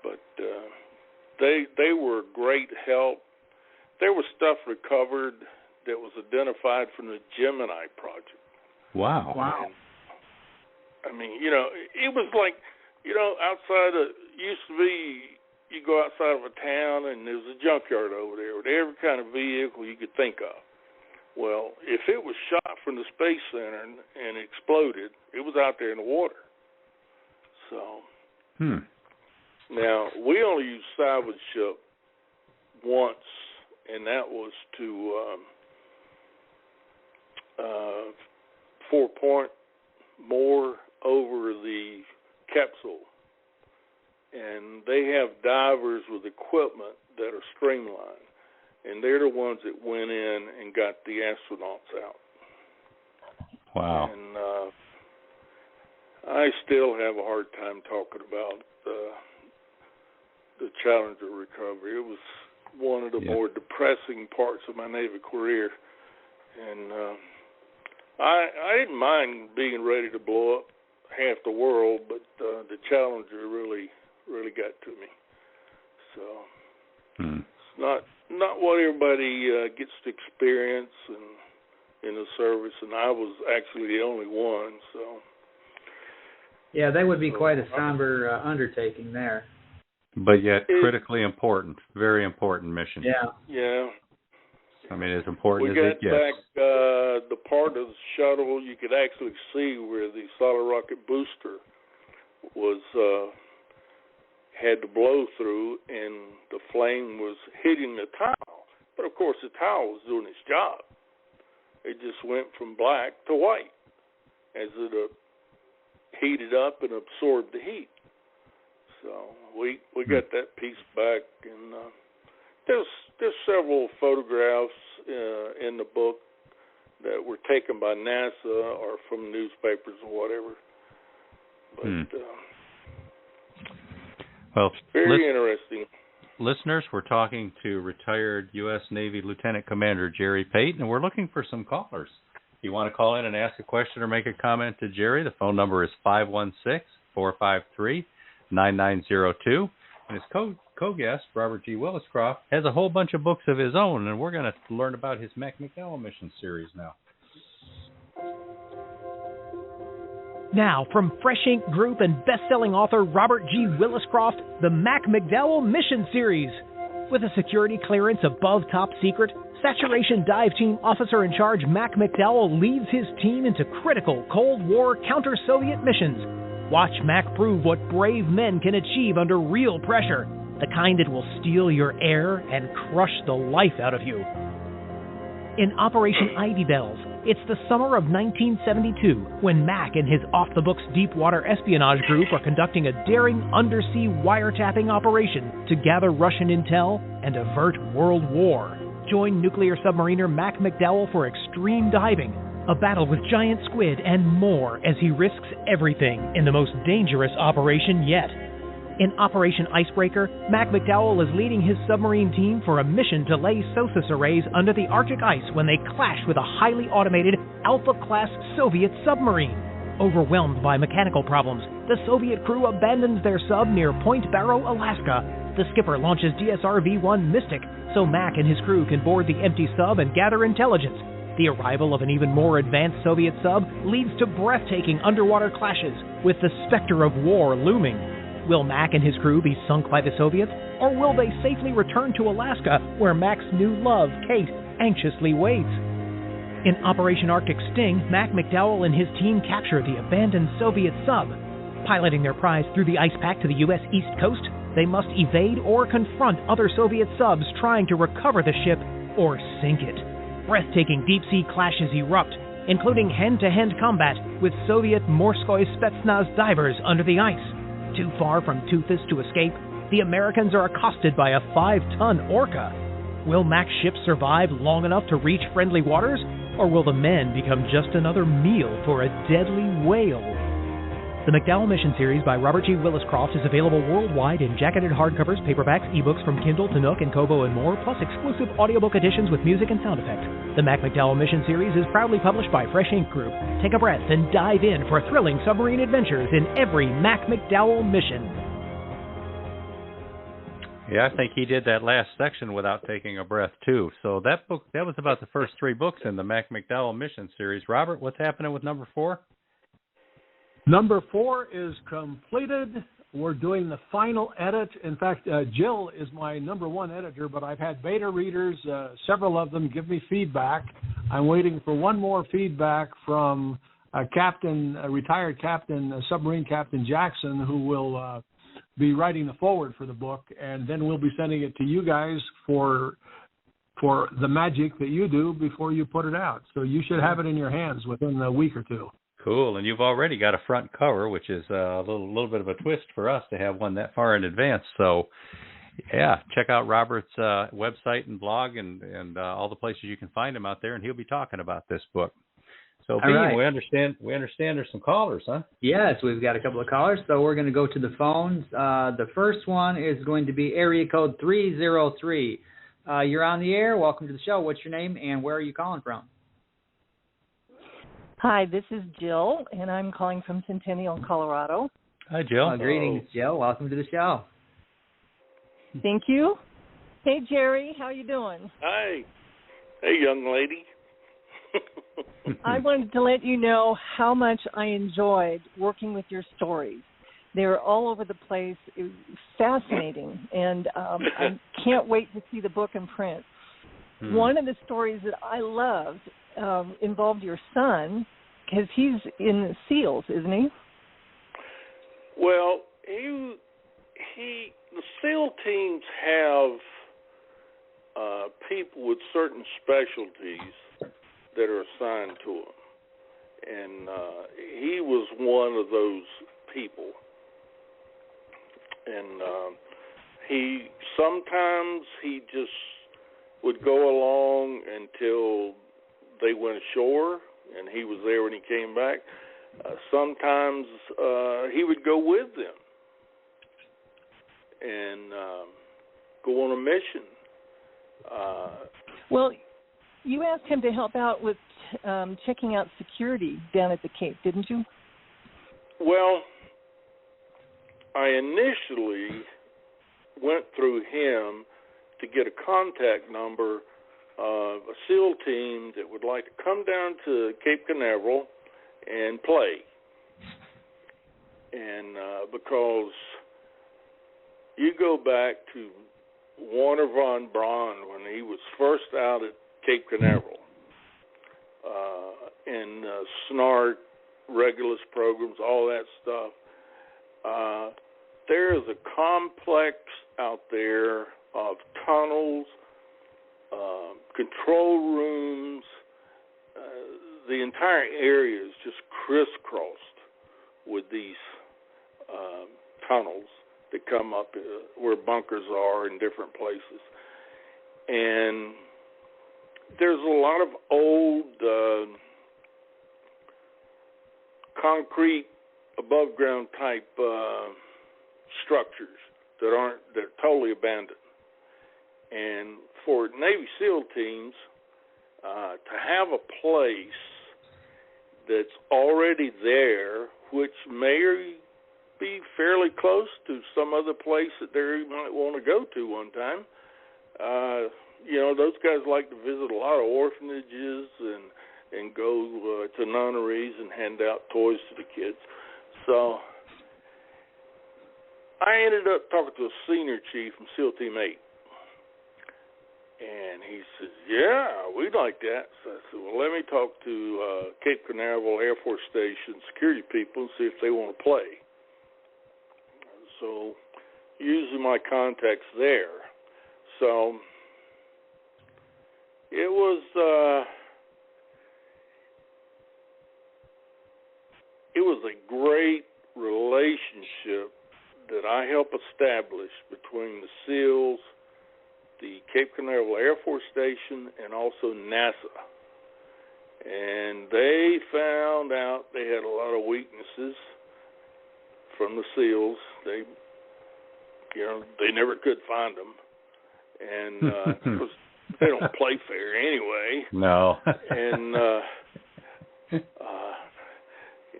but they were great help. There was stuff recovered that was identified from the Gemini project. Wow. And, I mean, it was like, outside of, used to be, you go outside of a town and there's a junkyard over there with every kind of vehicle you could think of. Well, if it was shot from the Space Center and exploded, it was out there in the water. So, now, we only used salvage ship once, and that was to 4-point more over the capsule. And they have divers with equipment that are streamlined. And they're the ones that went in and got the astronauts out. Wow. And I still have a hard time talking about the Challenger recovery. It was one of the more depressing parts of my Navy career. And I didn't mind being ready to blow up half the world, but the Challenger really got to me. So it's not what everybody gets to experience in the service, and I was actually the only one. So yeah, that would be quite a somber undertaking there. But yet critically important, very important mission. Yeah. I mean, as important as it gets. We got back the part of the shuttle you could actually see where the solid rocket booster was had to blow through, and the flame was hitting the towel. But, of course, the towel was doing its job. It just went from black to white as it heated up and absorbed the heat. So we got that piece back, and there's several photographs in the book that were taken by NASA or from newspapers or whatever. But well, very interesting. Listeners, we're talking to retired U.S. Navy Lieutenant Commander Jerry Pait, and we're looking for some callers. If you want to call in and ask a question or make a comment to Jerry, the phone number is 516-453-9902. And his co-guest, Robert G. Williscroft, has a whole bunch of books of his own, and we're going to learn about his Mac McDowell Missions series now. Now, from Fresh Ink Group and best-selling author Robert G. Williscroft, the Mac McDowell Mission Series. With a security clearance above top secret, Saturation Dive Team Officer in Charge Mac McDowell leads his team into critical Cold War counter-Soviet missions. Watch Mac prove what brave men can achieve under real pressure, the kind that will steal your air and crush the life out of you. In Operation Ivy Bells, It's the summer of 1972 when Mac and his off-the-books deep-water espionage group are conducting a daring undersea wiretapping operation to gather Russian intel and avert World War. Join nuclear submariner Mac McDowell for extreme diving, a battle with giant squid, and more as he risks everything in the most dangerous operation yet. In Operation Icebreaker, Mac McDowell is leading his submarine team for a mission to lay SOSUS arrays under the Arctic ice when they clash with a highly automated Alpha-class Soviet submarine. Overwhelmed by mechanical problems, the Soviet crew abandons their sub near Point Barrow, Alaska. The skipper launches DSR V-1 Mystic so Mac and his crew can board the empty sub and gather intelligence. The arrival of an even more advanced Soviet sub leads to breathtaking underwater clashes, with the specter of war looming. Will Mac and his crew be sunk by the Soviets, or will they safely return to Alaska, where Mac's new love, Pait, anxiously waits? In Operation Arctic Sting, Mac McDowell and his team capture the abandoned Soviet sub. Piloting their prize through the ice pack to the U.S. East Coast, they must evade or confront other Soviet subs trying to recover the ship or sink it. Breathtaking deep-sea clashes erupt, including hand-to-hand combat with Soviet Morskoy Spetsnaz divers under the ice. Too far from Toothus to escape, the Americans are accosted by a 5-ton orca. Will Mac's ship survive long enough to reach friendly waters, or will the men become just another meal for a deadly whale? The McDowell Mission series by Robert G. Williscroft is available worldwide in jacketed hardcovers, paperbacks, ebooks from Kindle to Nook and Kobo and more, plus exclusive audiobook editions with music and sound effects. The Mac McDowell Mission series is proudly published by Fresh Ink Group. Take a breath and dive in for thrilling submarine adventures in every Mac McDowell mission. Yeah, I think he did that last section without taking a breath, too. So that book, that was about the first 3 books in the Mac McDowell Mission series. Robert, what's happening with number 4? Number 4 is completed. We're doing the final edit. In fact, Jill is my number 1 editor, but I've had beta readers, several of them, give me feedback. I'm waiting for one more feedback from retired captain, submarine captain Jackson, who will be writing the foreword for the book, and then we'll be sending it to you guys for the magic that you do before you put it out. So you should have it in your hands within a week or 2. Cool, and you've already got a front cover, which is a little bit of a twist for us to have one that far in advance. So, yeah, check out Robert's website and blog and all the places you can find him out there, and he'll be talking about this book. So, Beem, right. we understand there's some callers, huh? Yes, we've got a couple of callers, so we're going to go to the phones. The first one is going to be area code 303. You're on the air. Welcome to the show. What's your name, and where are you calling from? Hi, this is Jill, and I'm calling from Centennial, Colorado. Hi, Jill. Greetings, Jill. Welcome to the show. Thank you. Hey, Jerry, how you doing? Hi. Hey, young lady. I wanted to let you know how much I enjoyed working with your stories. They were all over the place. It was fascinating, and I can't wait to see the book in print. One of the stories that I loved involved your son, because he's in the SEALs, isn't he? Well, the SEAL teams have people with certain specialties that are assigned to them, and he was one of those people. And sometimes he just would go along until they went ashore, and he was there when he came back. Sometimes he would go with them and go on a mission. Well, you asked him to help out with checking out security down at the Cape, didn't you? Well, I initially went through him to get a contact number of a SEAL team that would like to come down to Cape Canaveral and play. And because you go back to Warner von Braun when he was first out at Cape Canaveral, and SNART, Regulus programs, all that stuff, there is a complex out there of tunnels, control rooms. the entire area is just crisscrossed with these tunnels that come up where bunkers are in different places. And there's a lot of old concrete above-ground type structures they're totally abandoned. And for Navy SEAL teams to have a place that's already there, which may be fairly close to some other place that they might want to go to one time. Those guys like to visit a lot of orphanages and go to nunneries and hand out toys to the kids. So I ended up talking to a senior chief from SEAL Team 8. And he says, yeah, we'd like that. So I said, well, let me talk to Cape Canaveral Air Force Station security people and see if they want to play. So using my contacts there. So it was a great relationship that I helped establish between the SEALs, the Cape Canaveral Air Force Station, and also NASA. And they found out they had a lot of weaknesses from the SEALs. They never could find them. And they don't play fair anyway. No. And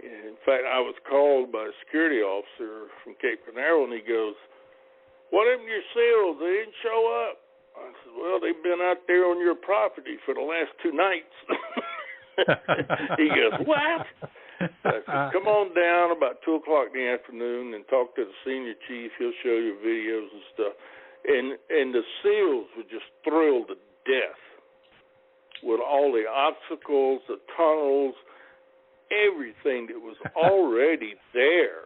in fact, I was called by a security officer from Cape Canaveral, and he goes, what happened to your SEALs? They didn't show up. I said, well, they've been out there on your property for the last 2 nights. He goes, what? I said, come on down about 2 o'clock in the afternoon and talk to the senior chief. He'll show you videos and stuff. And the SEALs were just thrilled to death with all the obstacles, the tunnels, everything that was already there.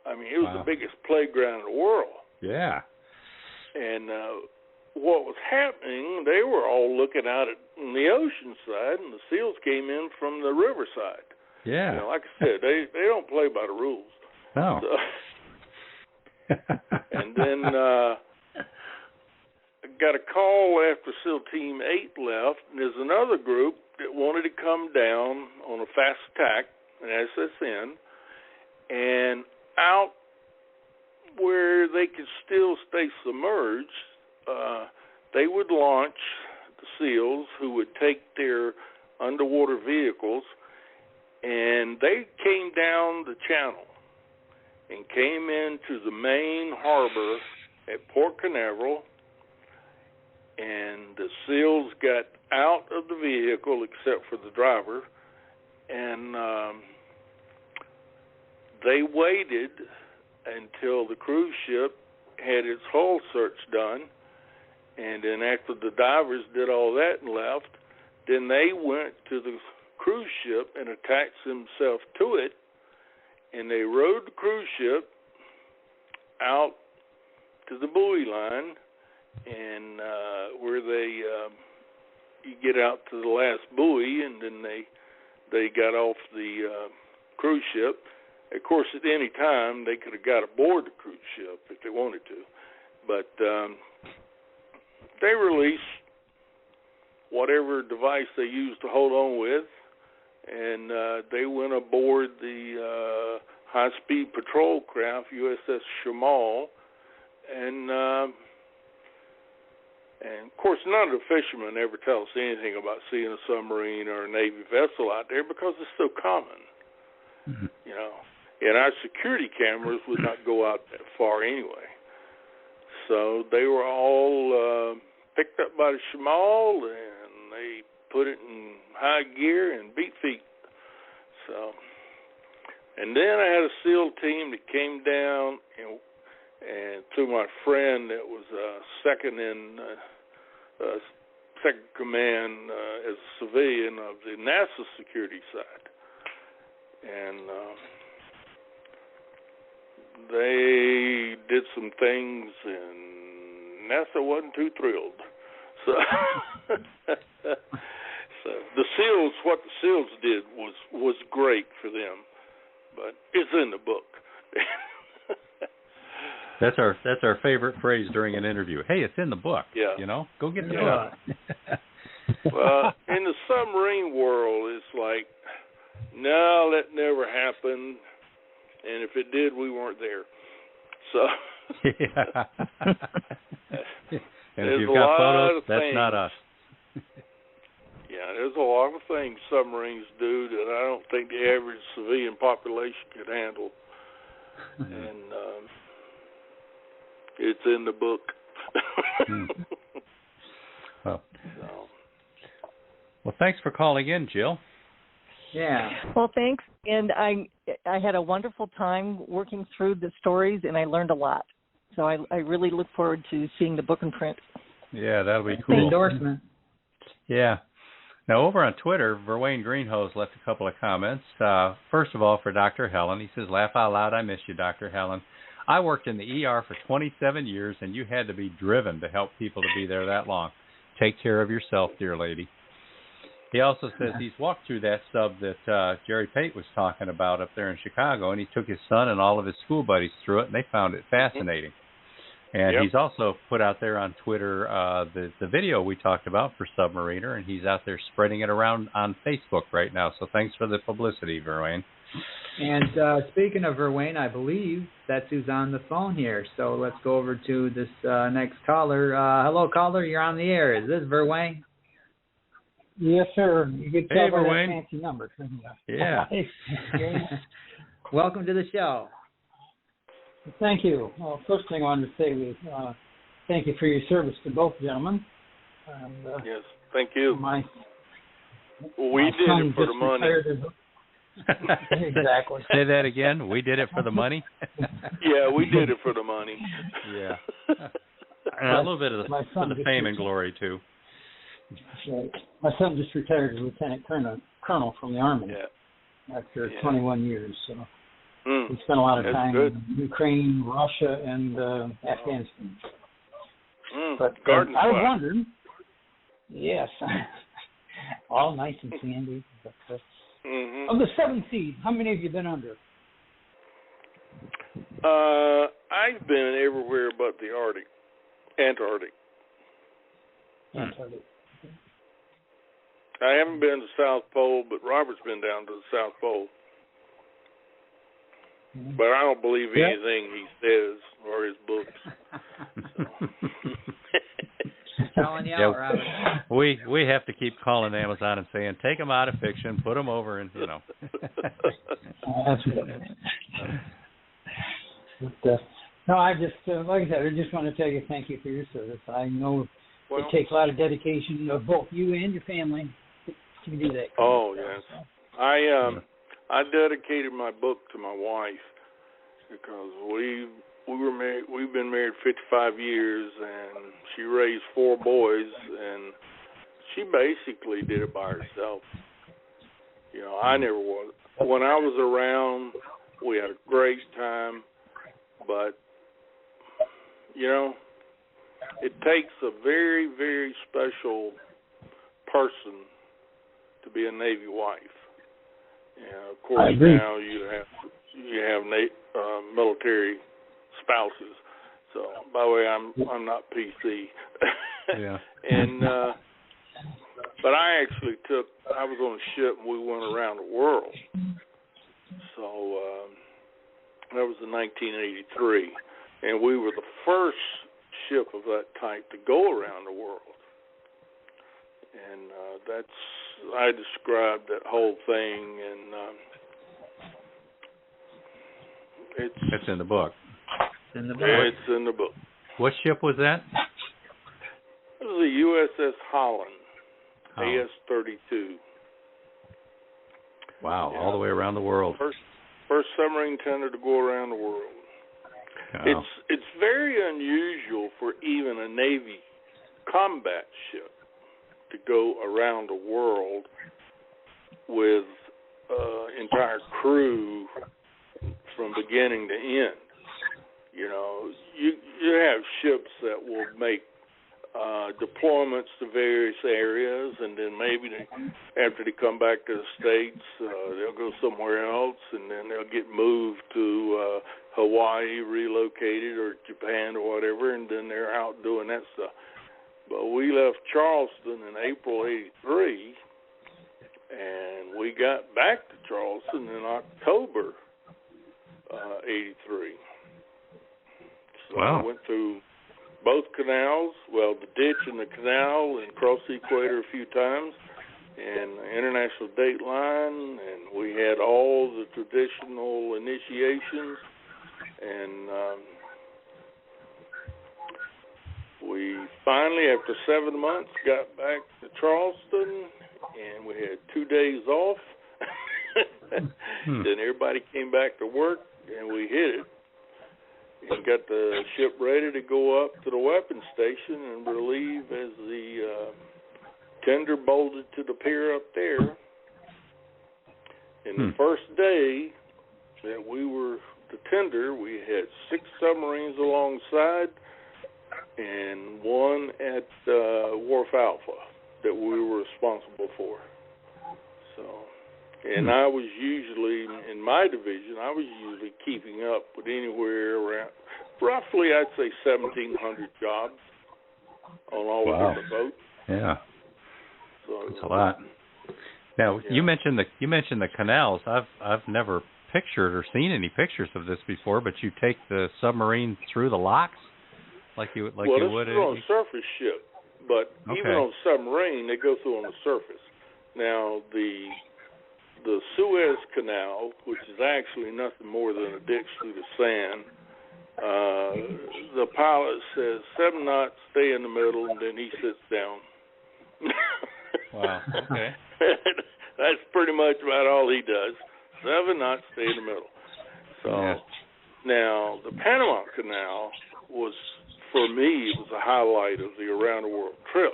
I mean, it was the biggest playground in the world. Yeah. And what was happening, they were all looking out at the ocean side, and the SEALs came in from the riverside. Yeah. Like I said, they don't play by the rules. No. So, and then I got a call after SEAL Team 8 left, and there's another group that wanted to come down on a fast attack, an SSN, and out where they could still stay submerged, they would launch the SEALs, who would take their underwater vehicles, and they came down the channel and came into the main harbor at Port Canaveral, and the SEALs got out of the vehicle except for the driver, and they waited until the cruise ship had its hull search done, and then after the divers did all that and left, then they went to the cruise ship and attached themselves to it, and they rowed the cruise ship out to the buoy line, and where you get out to the last buoy, and then they got off the cruise ship. Of course, at any time, they could have got aboard the cruise ship if they wanted to. But they released whatever device they used to hold on with, and they went aboard the high-speed patrol craft, USS Shamal, and of course, none of the fishermen ever tell us anything about seeing a submarine or a Navy vessel out there because it's so common, And our security cameras would not go out that far anyway. So they were all picked up by the Shamal, and they put it in high gear and beat feet. So, and then I had a SEAL team that came down, and through my friend that was second command as a civilian of the NASA security side, and they did some things, and NASA wasn't too thrilled. So, the SEALs, what the SEALs did was great for them, but it's in the book. That's our favorite phrase during an interview. Hey, it's in the book. Yeah. Go get the book. Well, in the submarine world, it's like, no, that never happened, and if it did, we weren't there. So. Yeah. And if you've got photos, that's not us. Yeah, there's a lot of things submarines do that I don't think the average civilian population could handle. And it's in the book. Well, thanks for calling in, Jill. Yeah. Well, thanks. And I had a wonderful time working through the stories, and I learned a lot. So I really look forward to seeing the book in print. Yeah, that'll be cool. Endorsement. Yeah. Now, over on Twitter, Verwayne Greenhose left a couple of comments. First of all, for Dr. Helen, he says, laugh out loud, I miss you, Dr. Helen. I worked in the ER for 27 years, and you had to be driven to help people to be there that long. Take care of yourself, dear lady. He also says he's walked through that sub that Jerry Pait was talking about up there in Chicago, and he took his son and all of his school buddies through it, and they found it fascinating. And he's also put out there on Twitter the video we talked about for Submarine-er, and he's out there spreading it around on Facebook right now. So thanks for the publicity, Verwayne. And speaking of Verwayne, I believe that's who's on the phone here. So let's go over to this next caller. Hello, caller. You're on the air. Is this Verwayne? Yes, sir. You get hey, by Verwayne. that fancy number. Yeah. Welcome to the show. Thank you. Well, first thing I wanted to say was thank you for your service to both gentlemen. And, yes, thank you. We did son it for the money. Exactly. Say that again. We did it for the money. Yeah, we did it for the money. Yeah. A little bit of for the fame and glory too. Right. My son just retired as Lieutenant Colonel from the Army after 21 years. So he spent a lot of time in Ukraine, Russia, and Afghanistan. But I was wondering, yes, all nice and sandy. But, of the 7 seas, how many have you been under? I've been everywhere but the Antarctic. Antarctic. I haven't been to the South Pole, but Robert's been down to the South Pole. But I don't believe anything he says or his books. Calling you out, Robert. We have to keep calling Amazon and saying, take them out of fiction, put them over, and That's good. But, no, I just, like I said, I just want to tell you thank you for your service. I know it takes a lot of dedication of both you and your family to do that. Oh, yes. I dedicated my book to my wife because we've been married 55 years, and she raised 4 boys, and she basically did it by herself. I never was. When I was around, we had a great time, but, it takes a very, very special person to be a Navy wife. And, of course, now you have military spouses. So, by the way, I'm not PC. Yeah. And but I was on a ship and we went around the world. So that was in 1983, and we were the first ship of that type to go around the world. And I described that whole thing, and it's in the book. It's in the book. Yeah, it's in the book. What ship was that? It was the USS Holland, AS-32. Wow, all the way around the world. First submarine tender to go around the world. Wow. It's very unusual for even a Navy combat ship to go around the world with entire crew from beginning to end. You have ships that will make deploy deployments to various areas, and then maybe after they come back to the States, they'll go somewhere else, and then they'll get moved to Hawaii, relocated, or Japan or whatever, and then they're out doing that stuff. But we left Charleston in April '83, and we got back to Charleston in October '83. So wow. I went through both canals, well, the ditch and the canal, and crossed the equator a few times, and the international date line, and we had all the traditional initiations, and we finally, after 7 months, got back to Charleston, and we had 2 days off. Then everybody came back to work, and we hit it. And got the ship ready to go up to the weapons station and relieve as the tender bolted to the pier up there. And the first day that we were the tender, we had 6 submarines alongside and 1 at Wharf Alpha that we were responsible for. So, and I was usually, in my division, I was usually keeping up with anywhere around, roughly, I'd say 1,700 jobs on all of the boats. Yeah, so that's a lot. Now, you mentioned the canals. I've never pictured or seen any pictures of this before, but you take the submarine through the locks like you would. Well, this is on a surface ship, but even on submarine, they go through on the surface. Now, the Suez Canal, which is actually nothing more than a ditch through the sand, the pilot says 7 knots, stay in the middle, and then he sits down. Wow, okay. That's pretty much about all he does. 7 knots, stay in the middle. So, now, the Panama Canal was, for me, it was a highlight of the around-the-world trip.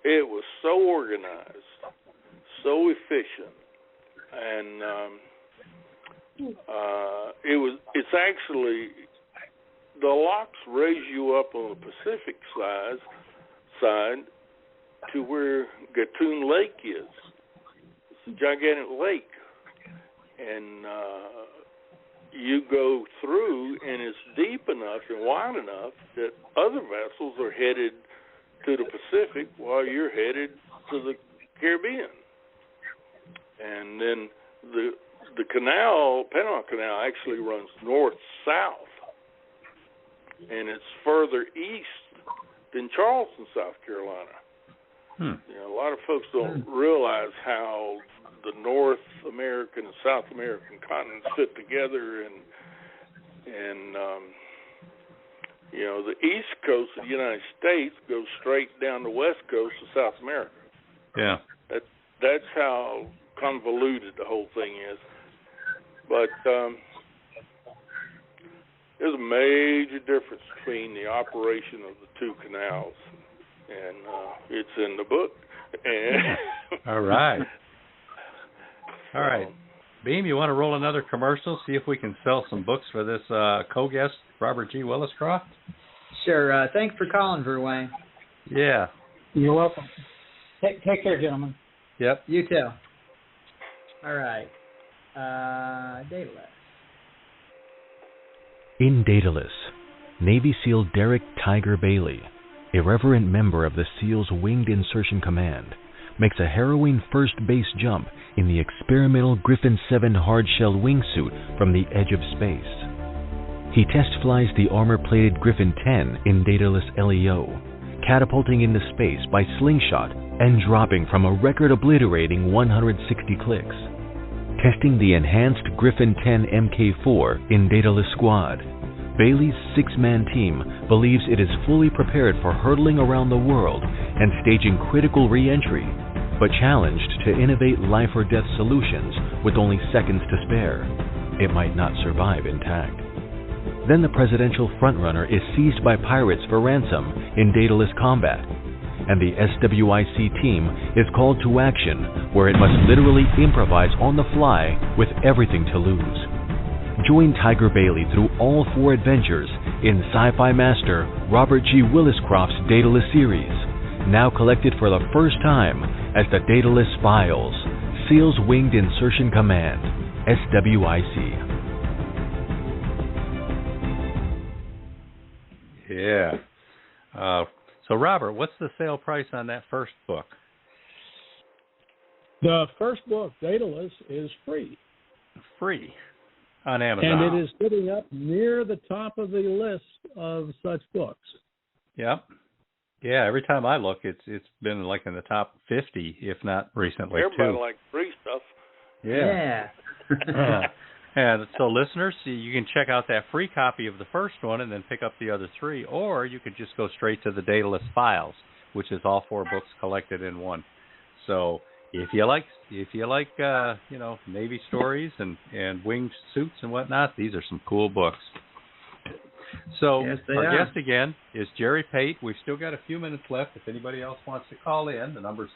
It was so organized, so efficient, and it's actually, the locks raise you up on the Pacific side to where Gatun Lake is. It's a gigantic lake, and you go through, and it's deep enough and wide enough that other vessels are headed to the Pacific while you're headed to the Caribbean. And then the canal, Panama Canal, actually runs north-south, and it's further east than Charleston, South Carolina. You know, a lot of folks don't realize how the North American and South American continents fit together, and you know, the east coast of the United States goes straight down the west coast of South America. Yeah. That's how convoluted the whole thing is. But there's a major difference between the operation of the 2 canals, and it's in the book. And All right. Beem, you want to roll another commercial, see if we can sell some books for this co-guest, Robert G. Williscroft? Sure. Thanks for calling, Verwayne. Yeah. You're welcome. Take care, gentlemen. Yep. You too. All right. Daedalus. In Daedalus, Navy SEAL Derek Tiger Bailey, irreverent member of the SEAL's Winged Insertion Command, makes a harrowing first base jump in the experimental Griffin 7 hardshell wingsuit from the edge of space. He test flies the armor-plated Griffin 10 in Daedalus LEO, catapulting into space by slingshot and dropping from a record-obliterating 160 clicks. Testing the enhanced Griffin 10 MK4 in Daedalus Squad, Bailey's 6-man team believes it is fully prepared for hurtling around the world and staging critical re-entry, but challenged to innovate life-or-death solutions with only seconds to spare. It might not survive intact. Then the presidential frontrunner is seized by pirates for ransom in Daedalus Combat, and the SWIC team is called to action where it must literally improvise on the fly with everything to lose. Join Tiger Bailey through all 4 adventures in Sci-Fi Master Robert G. Williscroft's Daedalus series. now collected for the first time as the Daedalus Files, SEAL's Winged Insertion Command, SWIC. Yeah. So, Robert, what's the sale price on that first book? The first book, Daedalus, is free. Free on Amazon. And it is sitting up near the top of the list of such books. Yep. Yeah, every time I look, it's been like in the top 50, if not recently, Everybody too. like free stuff. Yeah. And so, listeners, you can check out that free copy of the first one and then pick up the other 3, or you could just go straight to the Daedalus Files, which is all 4 books collected in one. So, if you like, Navy stories and winged suits and whatnot, these are some cool books. So, yes, our guest again is Jerry Pait. We've still got a few minutes left. If anybody else wants to call in, the number is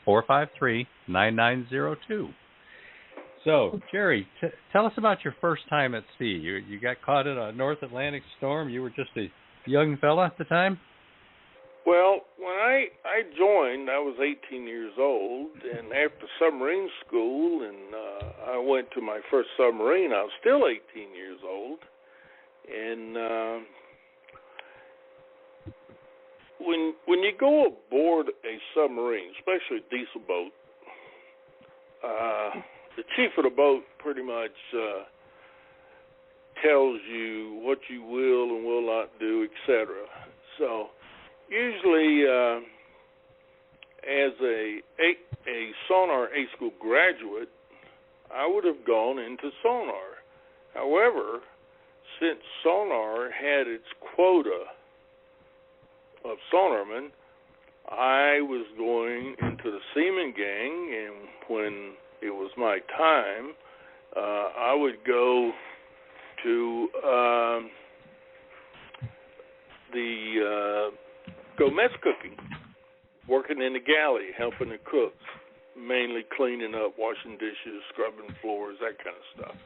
516-453-9902. So, Jerry, tell us about your first time at sea. You got caught in a North Atlantic storm. You were just a young fella at the time? Well, when I joined, I was 18 years old, and after submarine school, and I went to my first submarine, I was still 18 years old. And when you go aboard a submarine, especially a diesel boat, the chief of the boat pretty much tells you what you will and will not do, etc. So usually, as a sonar A school graduate, I would have gone into sonar. However, since sonar had its quota of sonarmen, I was going into the seaman gang, and when it was my time, I would go to go mess cooking, working in the galley, helping the cooks, mainly cleaning up, washing dishes, scrubbing floors, that kind of stuff.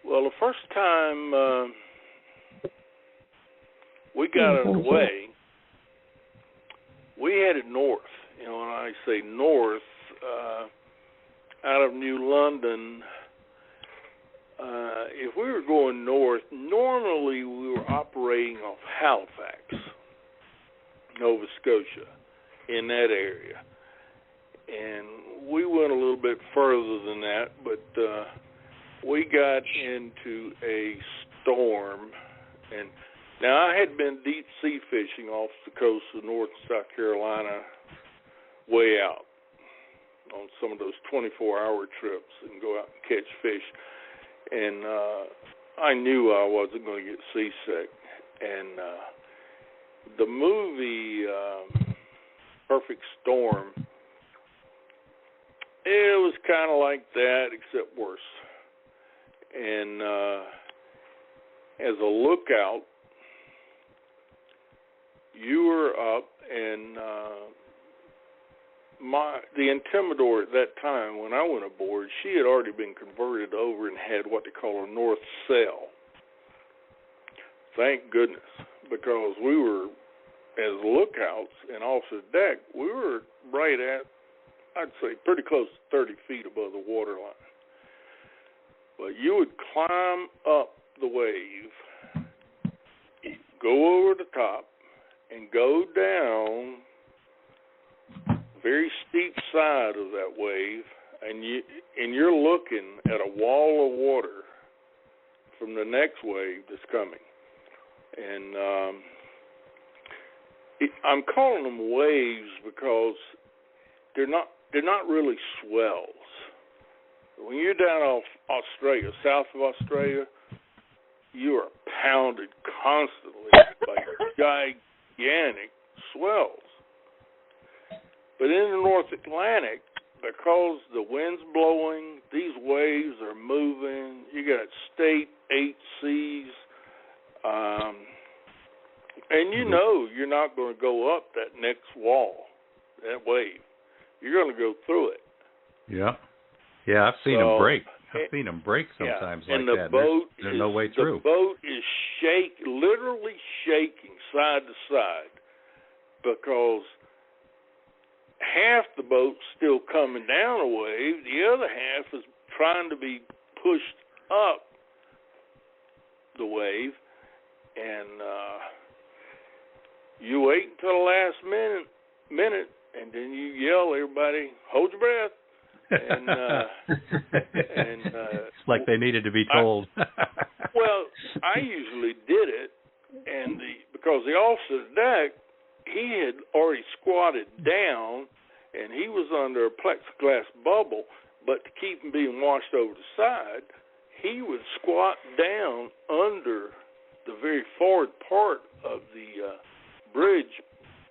Well, the first time we got underway, we headed north. You know, when I say north, out of New London, if we were going north, normally we were operating off Halifax, Nova Scotia, in that area. And we went a little bit further than that, but we got into a storm. And now, I had been deep sea fishing off the coast of North and South Carolina, way out, on some of those 24-hour trips and go out and catch fish. And I knew I wasn't going to get seasick. And the movie Perfect Storm, it was kind of like that, except worse. And as a lookout, you were up, and the Intimidator at that time, when I went aboard, she had already been converted over and had what they call a north sail. Thank goodness, because we were, as lookouts and off the deck, we were right at, I'd say, pretty close to 30 feet above the waterline. But you would climb up the wave, go over the top, and go down very steep side of that wave, and you're looking at a wall of water from the next wave that's coming. And I'm calling them waves because they're not really swells. When you're down off Australia, south of Australia, you are pounded constantly by gigantic swells. But in the North Atlantic, because the wind's blowing, these waves are moving, you got state 8 seas, and you know you're not going to go up that next wall, that wave. You're going to go through it. Yeah. Yeah, I've seen them break. I've seen them break sometimes like that. Boat there's no way through. The boat is literally shaking side to side because half the boat's still coming down a wave, the other half is trying to be pushed up the wave, and you wait until the last minute, and then you yell, everybody, hold your breath. And it's like they needed to be told. Well, I usually did it, and because the officer deck, he had already squatted down, and he was under a plexiglass bubble, but to keep him being washed over the side, he would squat down under the very forward part of the bridge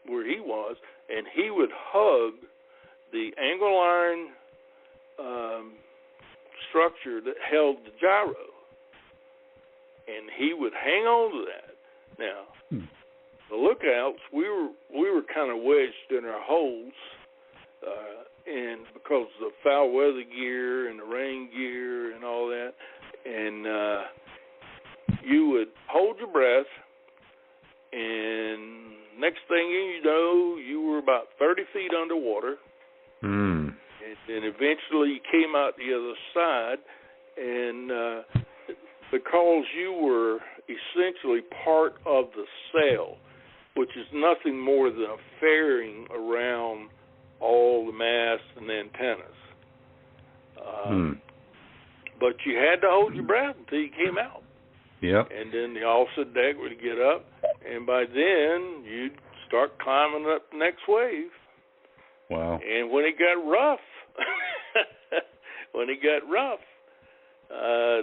where he was, and he would hug the angle iron structure that held the gyro, and he would hang on to that. Now, the lookouts, we were kind of wedged in our holes, and because of the foul weather gear and the rain gear and all that, and you would hold your breath, and next thing you know, you were about 30 feet underwater. And eventually you came out the other side, and because you were essentially part of the sail, which is nothing more than a fairing around all the masts and antennas. But you had to hold your breath until you came out. Yep. And then the officer deck would get up, and by then you'd start climbing up the next wave. Wow. And when it got rough,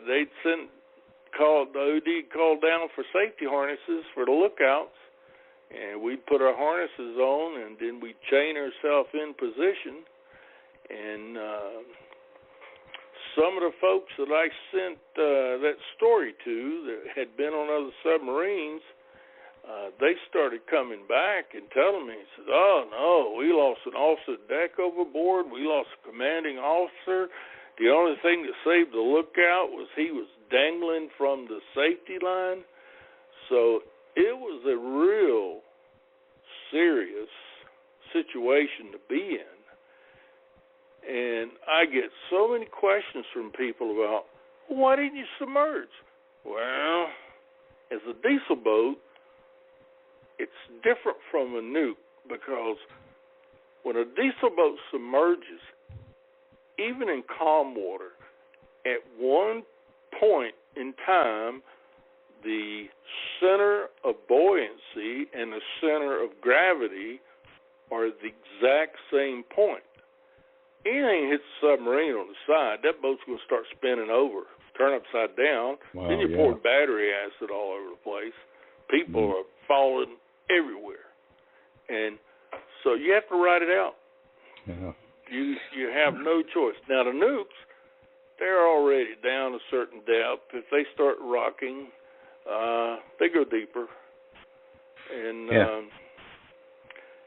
they'd the OD called down for safety harnesses for the lookouts, and we'd put our harnesses on, and then we'd chain ourselves in position. And some of the folks that I sent that story to that had been on other submarines, they started coming back and telling me, said, "Oh, no, we lost an officer deck overboard. We lost a commanding officer. The only thing that saved the lookout was he was dangling from the safety line." So it was a real serious situation to be in. And I get so many questions from people about, why didn't you submerge? Well, as a diesel boat, it's different from a nuke, because when a diesel boat submerges, even in calm water, at one point in time, the center of buoyancy and the center of gravity are the exact same point. Anything hits the submarine on the side, that boat's going to start spinning over, turn upside down. Wow, then you're pouring battery acid all over the place. People are falling everywhere. And so you have to ride it out. Yeah. You have no choice. Now, the nukes, they're already down a certain depth. If they start rocking, they go deeper. And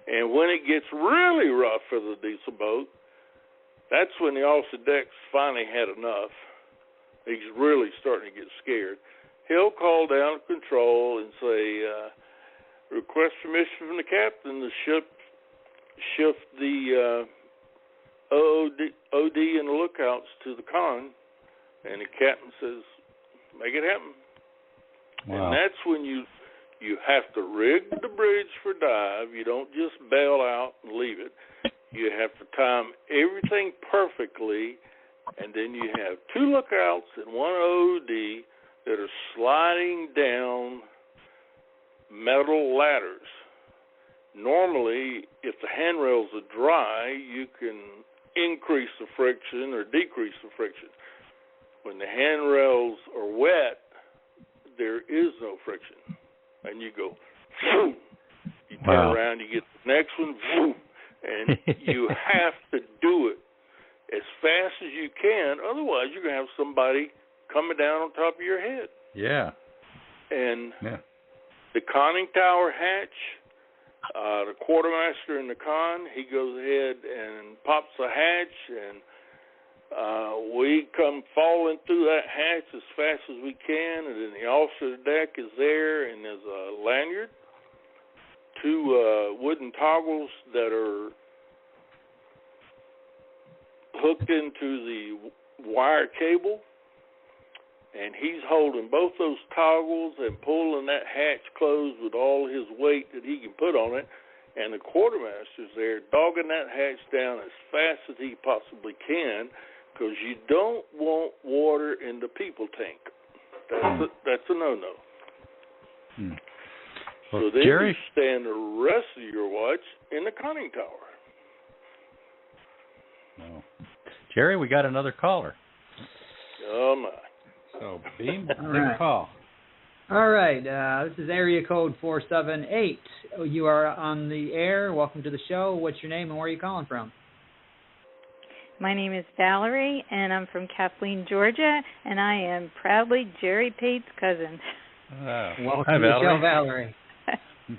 and when it gets really rough for the diesel boat, that's when the officer decks finally had enough. He's really starting to get scared. He'll call down control and say, request permission from the captain to shift the OD and the lookouts to the con, and the captain says, make it happen. Wow. And that's when you have to rig the bridge for dive. You don't just bail out and leave it. You have to time everything perfectly, and then you have two lookouts and one OD that are sliding down metal ladders. Normally, if the handrails are dry, you can increase the friction or decrease the friction. When the handrails are wet, there is no friction. And you go, boom. You turn around, you get the next one, boom. And you have to do it as fast as you can. Otherwise, you're going to have somebody coming down on top of your head. Yeah. And the conning tower hatch, the quartermaster in the con, he goes ahead and pops the hatch, and We come falling through that hatch as fast as we can, and then the officer's deck is there, and there's a lanyard, 2 wooden toggles that are hooked into the wire cable, and he's holding both those toggles and pulling that hatch closed with all his weight that he can put on it, and the quartermaster's there dogging that hatch down as fast as he possibly can, because you don't want water in the people tank. That's a no-no. Well, so then Jerry, you stand the rest of your watch in the conning tower. Oh. Jerry, we got another caller. Oh, my. So, Beem, take a call. All right. This is area code 478. You are on the air. Welcome to the show. What's your name and where are you calling from? My name is Valerie, and I'm from Kathleen, Georgia, and I am proudly Jerry Pate's cousin. Welcome hi, to the show, Valerie.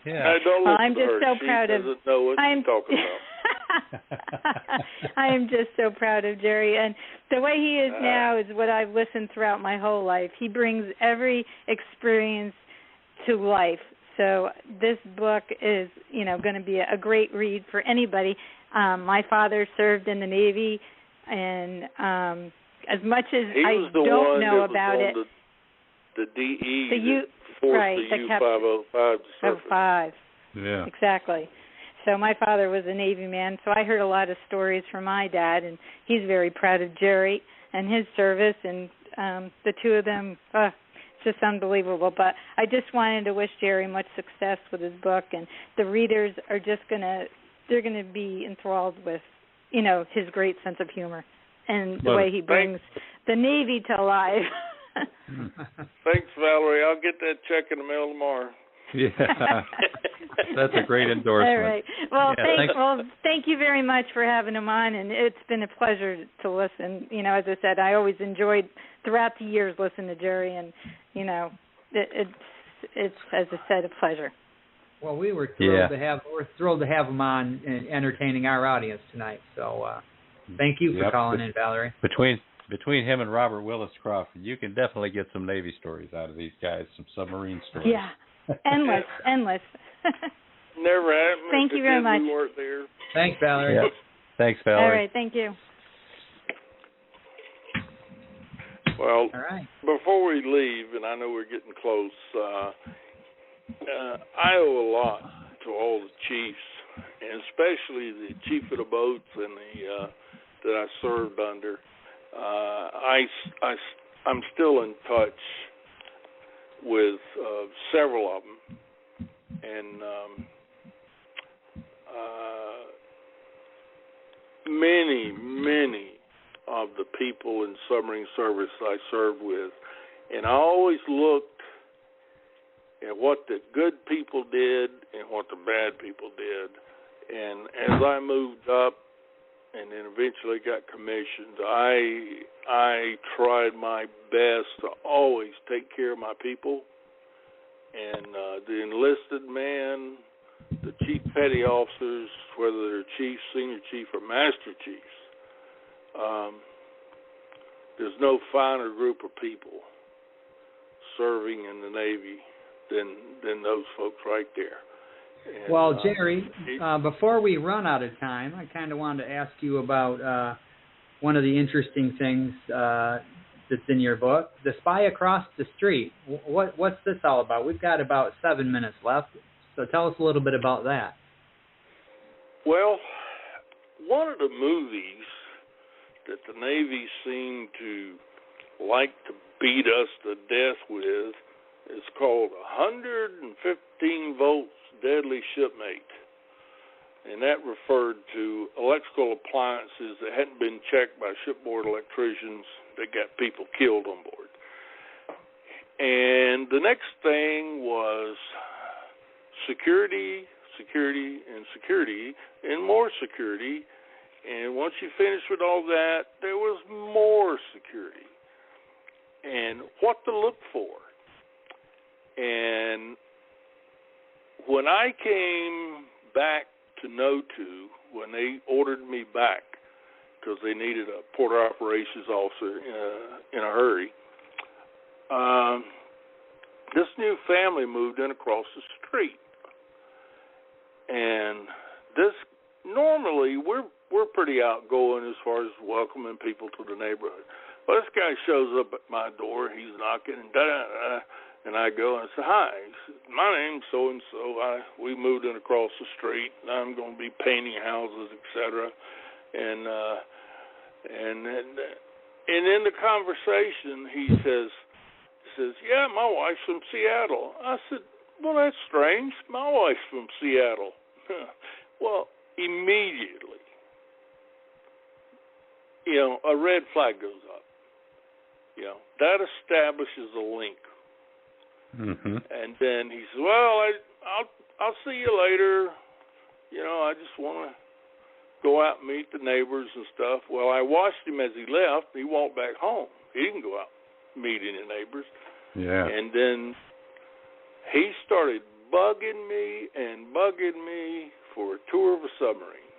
Yeah. I'm just so proud of. Doesn't know what she's talking about. I am just so proud of Jerry, and the way he is now is what I've listened throughout my whole life. He brings every experience to life. So this book is, going to be a great read for anybody. My father served in the Navy, and as much as I don't know about it, the DE the U-505 to surface. 5. Yeah, exactly. So my father was a Navy man, so I heard a lot of stories from my dad, and he's very proud of Jerry and his service, and the two of them, it's just unbelievable. But I just wanted to wish Jerry much success with his book, and the readers are just they're going to be enthralled with, his great sense of humor and the way he brings the Navy to life. Thanks, Valerie. I'll get that check in the mail tomorrow. Yeah, that's a great endorsement. All right. Well, thank you very much for having him on, and it's been a pleasure to listen. As I said, I always enjoyed throughout the years listening to Jerry, and it's as I said, a pleasure. Well, we're thrilled to have him on and entertaining our audience tonight. So, thank you for calling in, Valerie. Between him and Robert Williscroft, you can definitely get some Navy stories out of these guys, some submarine stories. Yeah, endless. Never happened. Thank you very much. We weren't there. Thanks, Valerie. Yep. Thanks, Valerie. All right, thank you. Well, all right. Before we leave, and I know we're getting close, I owe a lot to all the chiefs, and especially the chief of the boats and that I served under. I'm still in touch with several of them, and many of the people in submarine service I served with, and I always looked at what the good people did and what the bad people did, and as I moved up and then eventually got commissioned, I tried my best to always take care of my people. And the enlisted man, the chief petty officers, whether they're chief, senior chief, or master chiefs, there's no finer group of people serving in the Navy than those folks right there. And, well, Jerry, before we run out of time, I kind of wanted to ask you about one of the interesting things that's in your book, The Spy Across the Street. What's this all about? We've got about 7 minutes left, so tell us a little bit about that. Well, one of the movies that the Navy seemed to like to beat us to death with is called 115 Volts Deadly Shipmate, and that referred to electrical appliances that hadn't been checked by shipboard electricians that got people killed on board. And the next thing was security, and more security. And once you finished with all that, there was more security and what to look for. And when I came back to NO2, when they ordered me back because they needed a port operations officer in a hurry. This new family moved in across the street, and this normally we're pretty outgoing as far as welcoming people to the neighborhood. Well, this guy shows up at my door. He's knocking, and I go and say, "Hi, my name's so and so. We moved in across the street. And I'm going to be painting houses, etc." And in the conversation, he says, "Yeah, my wife's from Seattle." I said, "Well, that's strange. My wife's from Seattle." Well, immediately, a red flag goes up. That establishes a link. Mm-hmm. And then he says, "Well, I'll see you later. I just want to go out and meet the neighbors and stuff." Well, I watched him as he left. He walked back home. He didn't go out meeting the neighbors. Yeah. And then he started bugging me for a tour of a submarine.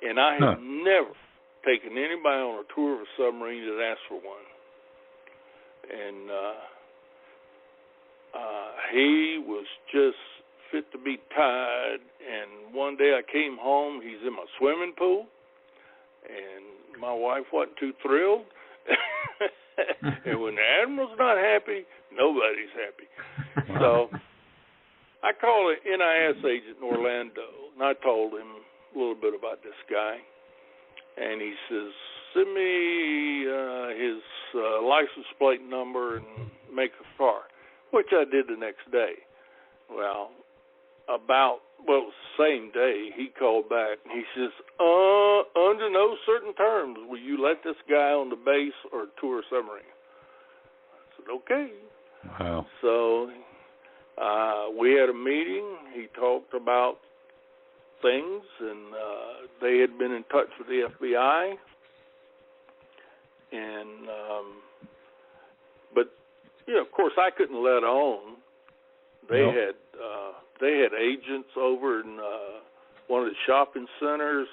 And I have never taken anybody on a tour of a submarine that asked for one. And he was just fit to be tied. And one day I came home, he's in my swimming pool, and my wife wasn't too thrilled. And when the admiral's not happy, nobody's happy. So I called an NIS agent in Orlando, and I told him a little bit about this guy. And he says, "Send me his license plate number and make a car," which I did the next day. Well, it was the same day, he called back, and he says, "Under no certain terms will you let this guy on the base or tour a submarine." I said, "Okay." Wow. So we had a meeting. He talked about things, and they had been in touch with the FBI. And but of course, I couldn't let on. They had agents over in one of the shopping centers,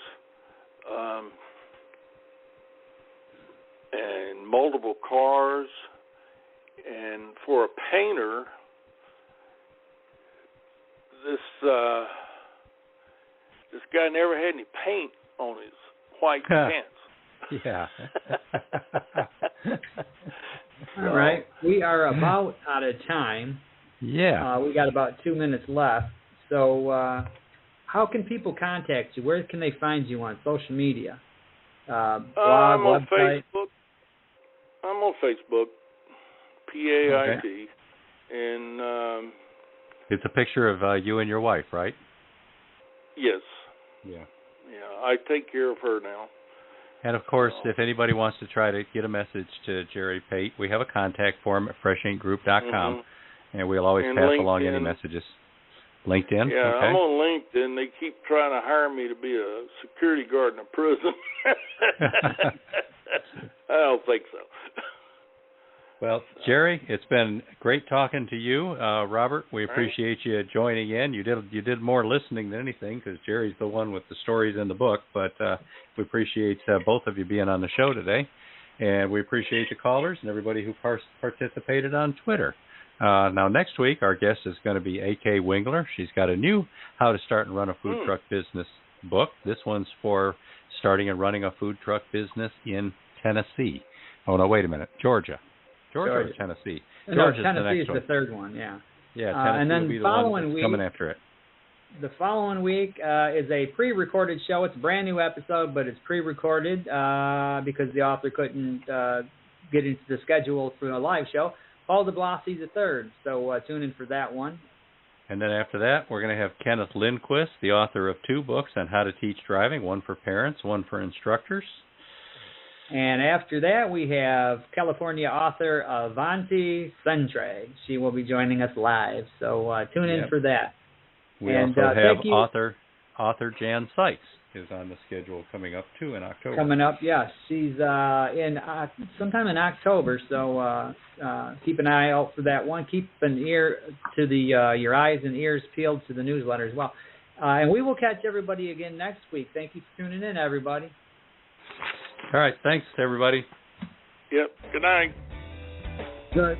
and multiple cars. And for a painter, this guy never had any paint on his white pants. Yeah. All right. We are about out of time. Yeah. We got about 2 minutes left. So how can people contact you? Where can they find you on social media? Blog, I'm on website? Facebook. I'm on Facebook, Pait. Okay. And it's a picture of you and your wife, right? Yes. Yeah. Yeah, I take care of her now. And, of course, if anybody wants to try to get a message to Jerry Pait, we have a contact form at freshinkgroup.com, and we'll always pass along any messages. LinkedIn? Yeah, okay. I'm on LinkedIn. They keep trying to hire me to be a security guard in a prison. I don't think so. Well, Jerry, it's been great talking to you. Robert, we appreciate you joining in. You did more listening than anything because Jerry's the one with the stories in the book, but we appreciate both of you being on the show today. And we appreciate the callers and everybody who participated on Twitter. Now, next week, our guest is going to be A.K. Wingler. She's got a new How to Start and Run a Food Truck Business book. This one's for starting and running a food truck business in Tennessee. Oh, no, wait a minute. Georgia or Tennessee? Georgia's Tennessee is the third one, yeah. Yeah, Tennessee and then will be the one that's coming after it. The following week is a pre-recorded show. It's a brand new episode, but it's pre-recorded because the author couldn't get into the schedule for a live show. Paul DeBlasi the third, so tune in for that one. And then after that, we're going to have Kenneth Lindquist, the author of 2 books on how to teach driving, one for parents, one for instructors. And after that, we have California author Avanti Centre. She will be joining us live, so tune in for that. We also have author Jan Sykes is on the schedule coming up, too, in October. Coming up, yes. She's in sometime in October, so keep an eye out for that one. Keep an ear to your eyes and ears peeled to the newsletter as well. And we will catch everybody again next week. Thank you for tuning in, everybody. All right. Thanks, everybody. Yep. Good night. Good.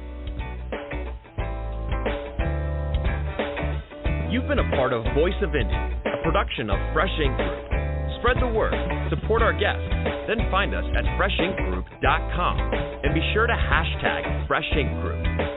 You've been a part of Voice of Indy, a production of Fresh Ink Group. Spread the word, support our guests, then find us at freshinkgroup.com and be sure to hashtag Fresh Ink Group.